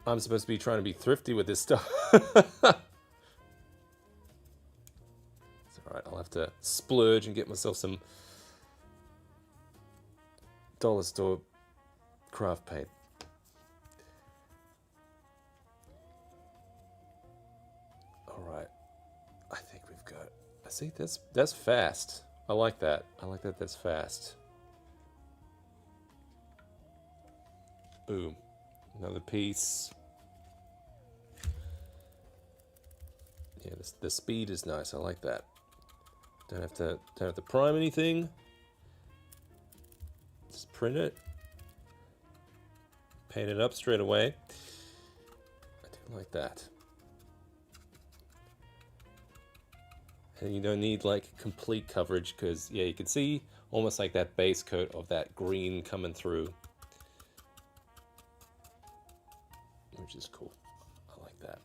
I'm supposed to be trying to be thrifty with this stuff. It's alright, I'll have to splurge and get myself some dollar store craft paint. Alright, I think we've got... See, that's fast. I like that. I like that that's fast. Boom. Another piece. Yeah, the speed is nice. I like that. Don't have to prime anything. Just print it. Paint it up straight away. I do like that. And you don't need like complete coverage because, yeah, you can see almost like that base coat of that green coming through. Which is cool. I like that.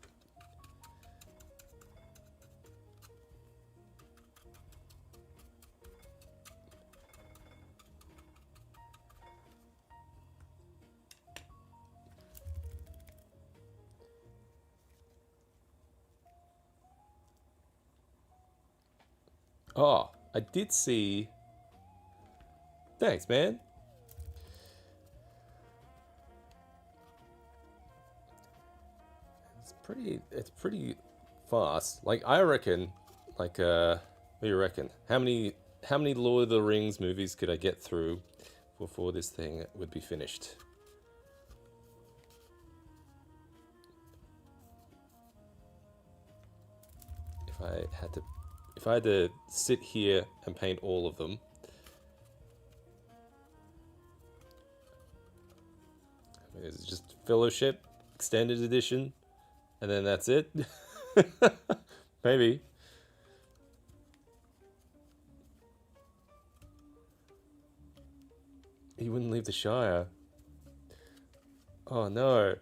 Oh, I did see... Thanks, man. It's pretty fast. Like, I reckon, like, what do you reckon? How many Lord of the Rings movies could I get through before this thing would be finished? If I had to sit here and paint all of them, I mean, it's just Fellowship, Extended Edition, and then that's it. Maybe. He wouldn't leave the Shire. Oh no.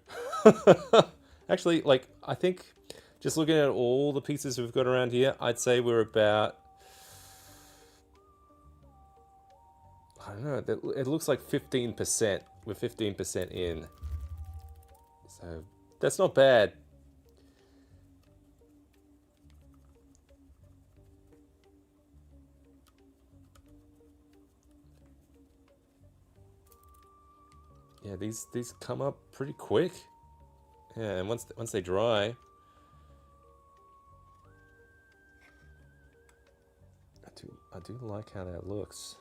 Actually, like, I think just looking at all the pieces we've got around here, I'd say we're about... I don't know, it looks like 15%. We're 15% in. So, that's not bad. Yeah, these come up pretty quick. Yeah, and once they dry... I do like how that looks.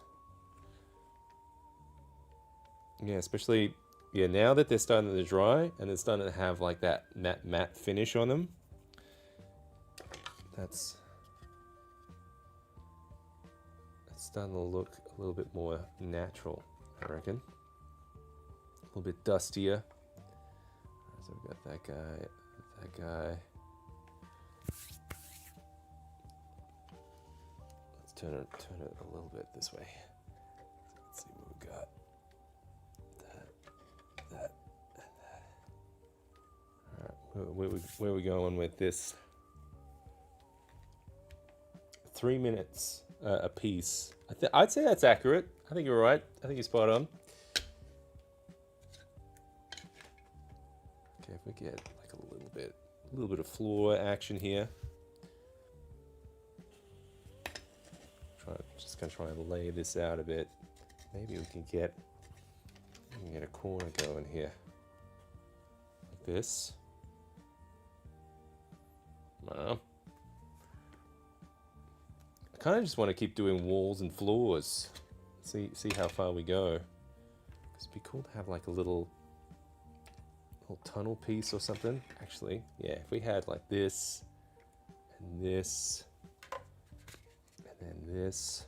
Yeah, especially, yeah, now that they're starting to dry and they're starting to have like that matte finish on them. That's starting to look a little bit more natural, I reckon. A little bit dustier. So we've got that guy. Turn it a little bit this way. Let's see what we got. That, and that. All right, where are we going with this? 3 minutes a piece. I'd say that's accurate. I think you're right. I think you're spot on. Okay, if we get like a little bit of floor action here. Just gonna try and lay this out a bit. Maybe we can get a corner going here, like this. Well, I kind of just want to keep doing walls and floors. See how far we go. It'd be cool to have like a little tunnel piece or something. Actually, yeah, if we had like this and this. And this,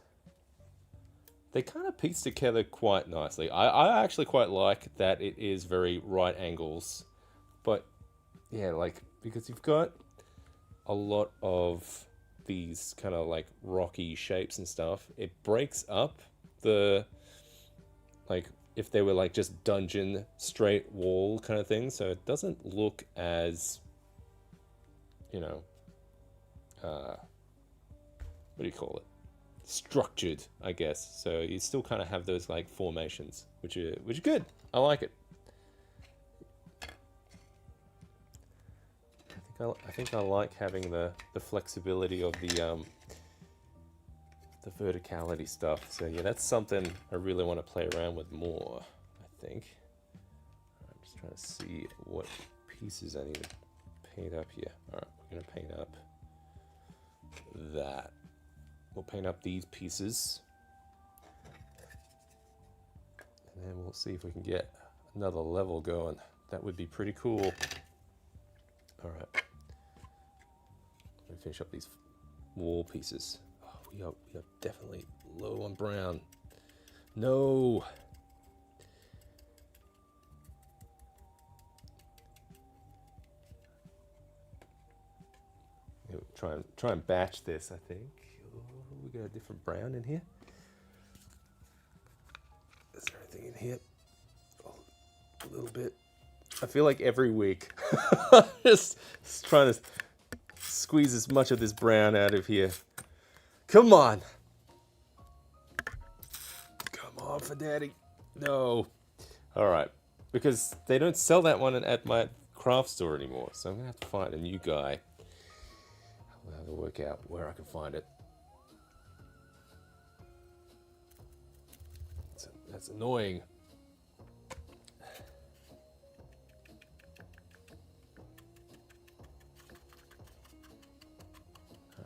they kind of piece together quite nicely. I actually quite like that it is very right angles, but yeah, like, because you've got a lot of these kind of like rocky shapes and stuff, it breaks up the, like, if they were like just dungeon straight wall kind of thing. So it doesn't look as, you know, what do you call it? Structured, I guess. So you still kind of have those like formations, which are good. I like it. I think I like having the flexibility of the verticality stuff. So yeah, that's something I really want to play around with more, I think. I'm just trying to see what pieces I need to paint up here. Alright, we're going to paint up that. We'll paint up these pieces. And then we'll see if we can get another level going. That would be pretty cool. Alright. Let me finish up these wall pieces. Oh, we are definitely low on brown. No! Try and batch this, I think. Oh, we got a different brown in here. Is there anything in here? Oh, a little bit. I feel like every week, just trying to squeeze as much of this brown out of here. Come on. Come on for daddy. No. All right. Because they don't sell that one at my craft store anymore. So I'm going to have to find a new guy. I'll have to work out where I can find it. That's annoying.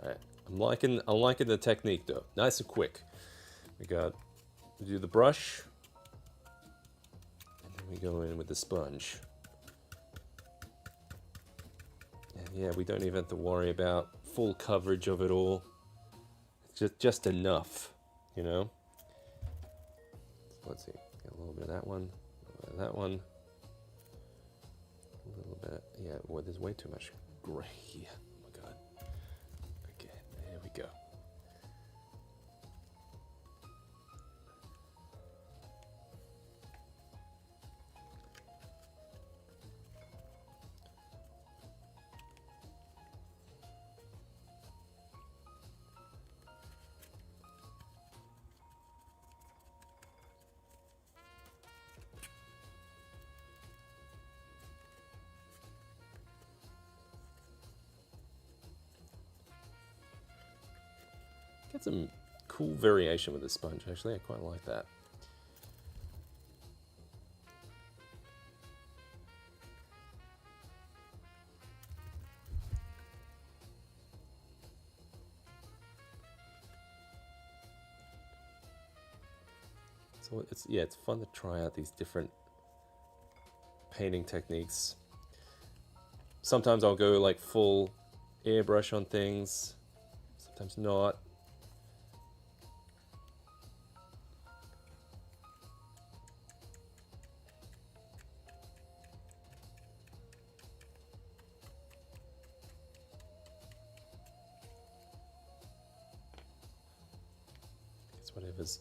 Alright. I'm liking the technique though. Nice and quick. We do the brush. And then we go in with the sponge. And yeah, we don't even have to worry about full coverage of it all. It's just enough, you know? So let's see. Get a little bit of that one, a little bit of that one. A little bit, yeah, well, there's way too much gray here. Oh my god. Okay, there we go. Get some cool variation with this sponge, actually. I quite like that. So it's fun to try out these different painting techniques. Sometimes I'll go like full airbrush on things, sometimes not.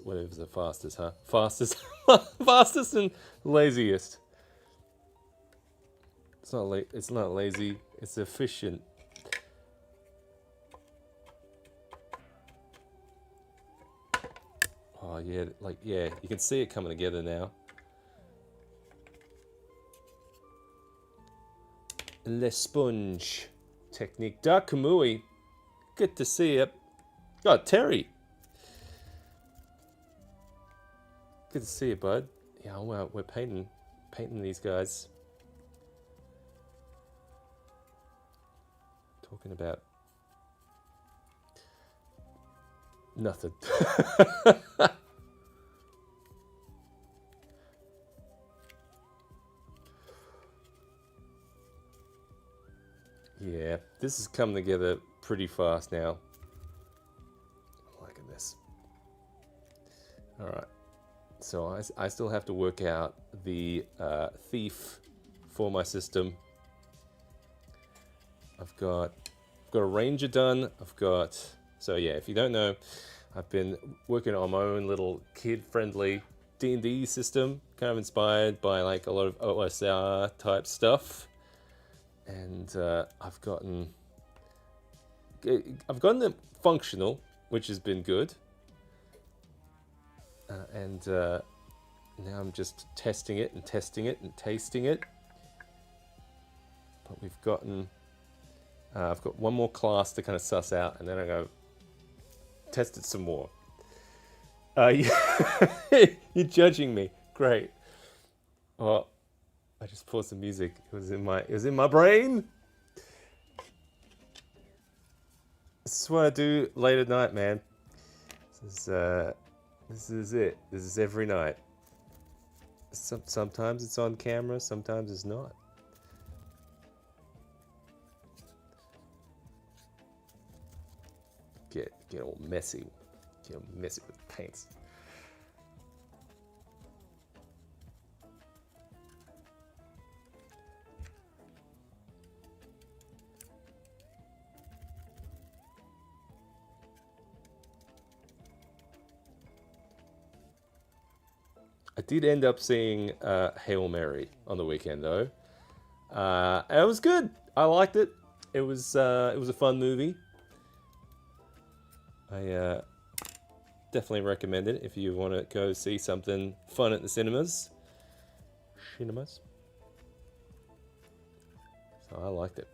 Whatever's the fastest, huh? Fastest and laziest. It's not lazy. It's efficient. Oh yeah, yeah, you can see it coming together now. Le sponge technique. Dark Kamui, good to see you. Oh, Terry. Good to see you, bud. Yeah, we're painting these guys. Talking about nothing. Yeah, this is coming together pretty fast now. I'm liking this. All right. So I still have to work out the thief for my system. I've got a ranger done. So yeah, if you don't know, I've been working on my own little kid-friendly D&D system, kind of inspired by like a lot of OSR type stuff, and I've gotten them functional, which has been good, and now I'm just testing it and tasting it. But we've gotten, I've got one more class to kind of suss out, and then I'm going to test it some more. You're judging me. Great. Oh, I just paused the music. It was in my brain. This is what I do late at night, man. This is it. This is every night. Sometimes it's on camera, sometimes it's not. Get all messy. Get all messy with paints. I did end up seeing Hail Mary on the weekend, though. And it was good. I liked it. It was a fun movie. I definitely recommend it if you want to go see something fun at the cinemas. So I liked it.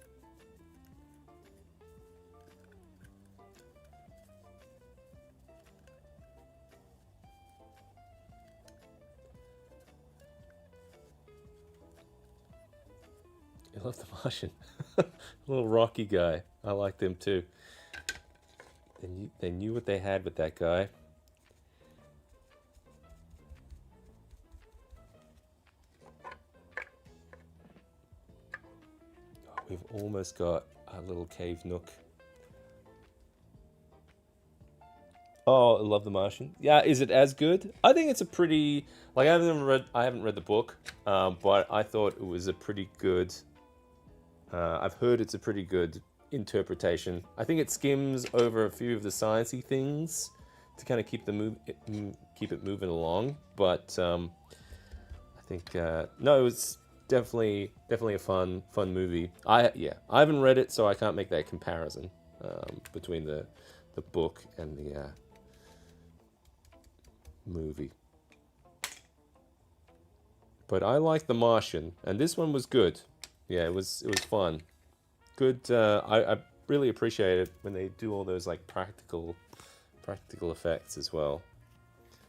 I love the Martian. Little rocky guy. I liked him too. They knew what they had with that guy. Oh, we've almost got a little cave nook. Oh, I love the Martian. Yeah, is it as good? I think it's a pretty, like, I haven't read the book, but I thought it was a pretty good. I've heard it's a pretty good interpretation. I think it skims over a few of the sciencey things to kind of keep it moving along. But I think no, it was definitely a fun movie. I haven't read it, so I can't make that comparison between the book and the movie. But I like The Martian, and this one was good. Yeah, it was fun. Good. I really appreciate it when they do all those like practical effects as well.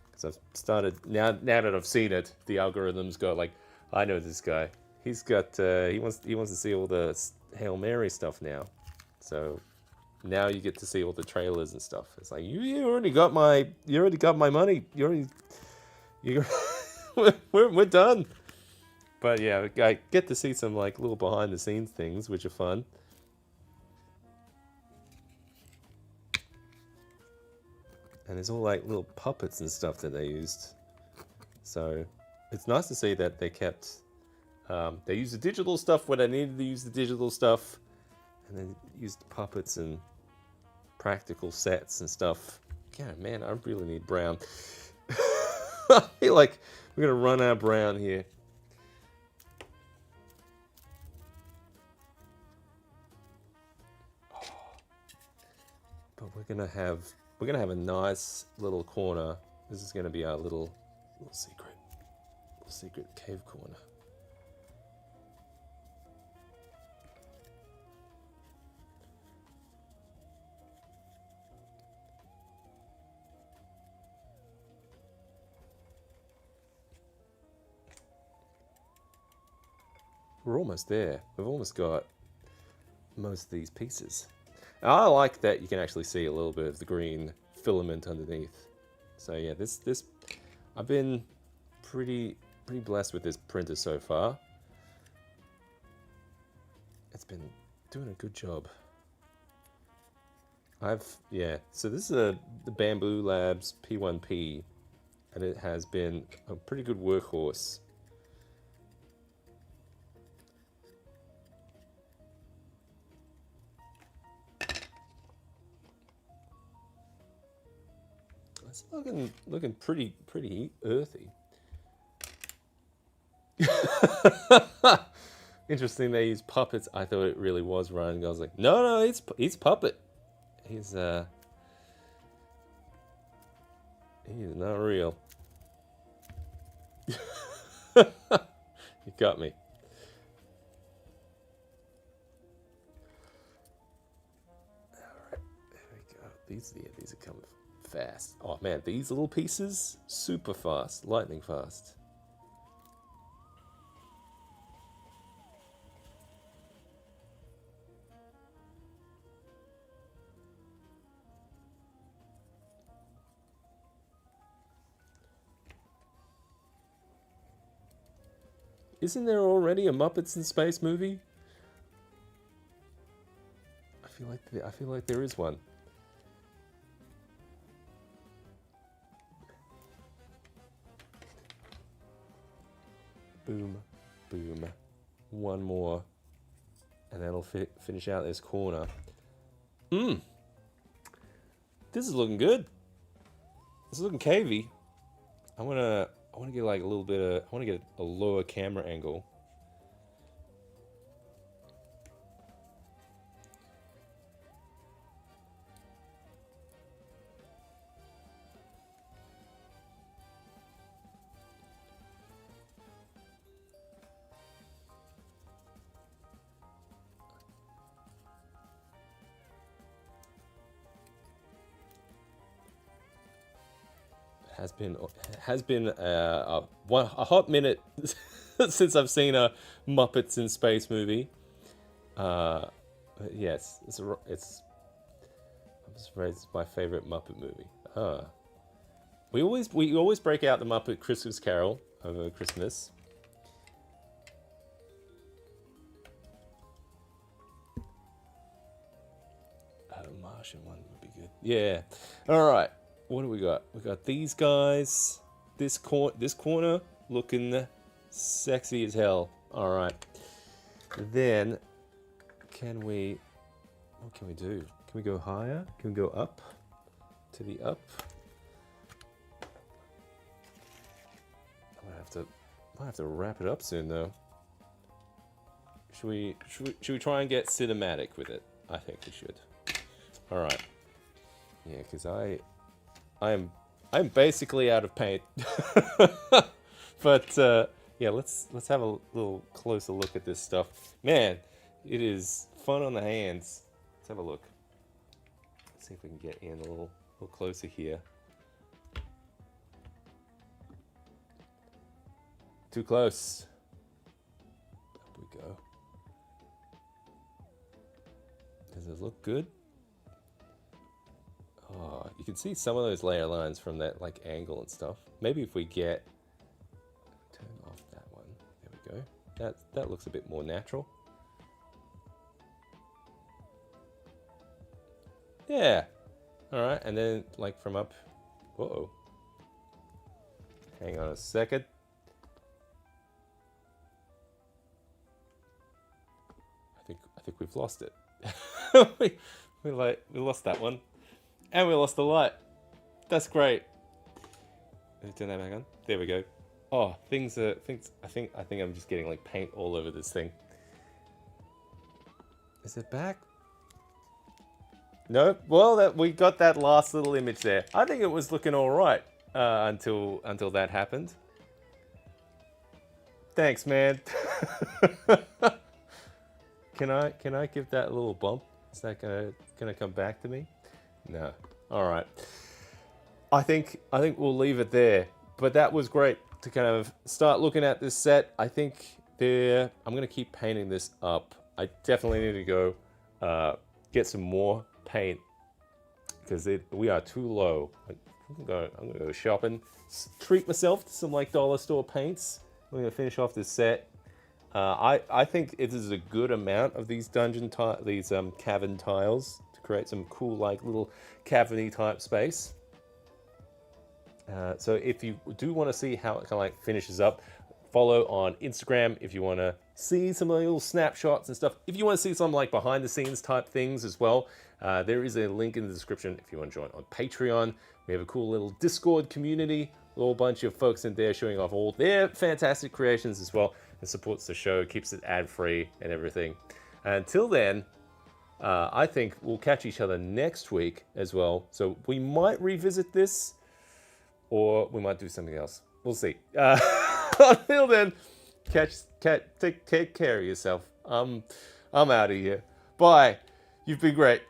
Because I've started now that I've seen it, the algorithms go like, I know this guy. He's got he wants to see all the Hail Mary stuff now. So now you get to see all the trailers and stuff. It's like you already got my money. We're done. But yeah, I get to see some like little behind the scenes things, which are fun. And there's all like little puppets and stuff that they used. So it's nice to see that they kept, they used the digital stuff when they needed to use the digital stuff. And then used puppets and practical sets and stuff. Yeah, man, I really need brown. I feel like we're going to run out of brown here. But we're gonna have a nice little corner. This is gonna be our little secret cave corner. We're almost there. We've almost got most of these pieces. I like that you can actually see a little bit of the green filament underneath. So yeah, this I've been pretty blessed with this printer so far. It's been doing a good job. So this is the Bamboo Labs P1P, and it has been a pretty good workhorse. It's looking pretty earthy. Interesting they use puppets. I thought it really was Ryan Gosling. No, he's puppet. He's not real. You got me. Alright, there we go. These are coming fast. Oh man, these little pieces, super fast, lightning fast. Isn't there already a Muppets in Space movie? I feel like there is one. Boom, boom. One more, and that'll finish out this corner. This is looking good. This is looking cavey. I want to get like a little bit of. I want to get a lower camera angle. Has been a hot minute since I've seen a Muppets in Space movie. Yes, I'm surprised it's my favorite Muppet movie. We always break out the Muppet Christmas Carol over Christmas. Martian one would be good. Yeah. All right. What do we got? We got these guys. This corner looking sexy as hell. All right. Then, what can we do? Can we go higher? Can we go up? To the up? Might have to wrap it up soon though. Should we try and get cinematic with it? I think we should. All right. Yeah, because I'm basically out of paint. But yeah, let's have a little closer look at this stuff. Man, it is fun on the hands. Let's have a look. Let's see if we can get in a little closer here. Too close. Up we go. Does it look good? Oh, you can see some of those layer lines from that like angle and stuff. Maybe if we turn off that one. There we go. That looks a bit more natural. Yeah. All right, and then like from up. Whoa. Hang on a second. I think we've lost it. we lost that one. And we lost the light. That's great. Let me turn that back on. There we go. Oh, I think I'm just getting like paint all over this thing. Is it back? Nope. Well, we got that last little image there. I think it was looking all right until that happened. Thanks, man. Can I give that a little bump? Is that gonna come back to me? No. All right. I think we'll leave it there. But that was great to kind of start looking at this set. I think I'm gonna keep painting this up. I definitely need to go get some more paint because we are too low. I'm gonna go shopping, treat myself to some like dollar store paints. I'm gonna finish off this set. I think it is a good amount of these cavern tiles to create some cool like little cavern-y type space. So if you do want to see how it kind of like finishes up, follow on Instagram if you want to see some little snapshots and stuff. If you want to see some like behind the scenes type things as well, there is a link in the description if you want to join on Patreon. We have a cool little Discord community A whole bunch of folks in there showing off all their fantastic creations as well. It supports the show, keeps it ad-free and everything. Until then, I think we'll catch each other next week as well. So we might revisit this, or we might do something else. We'll see. Until then, take care of yourself. I'm out of here. Bye. You've been great.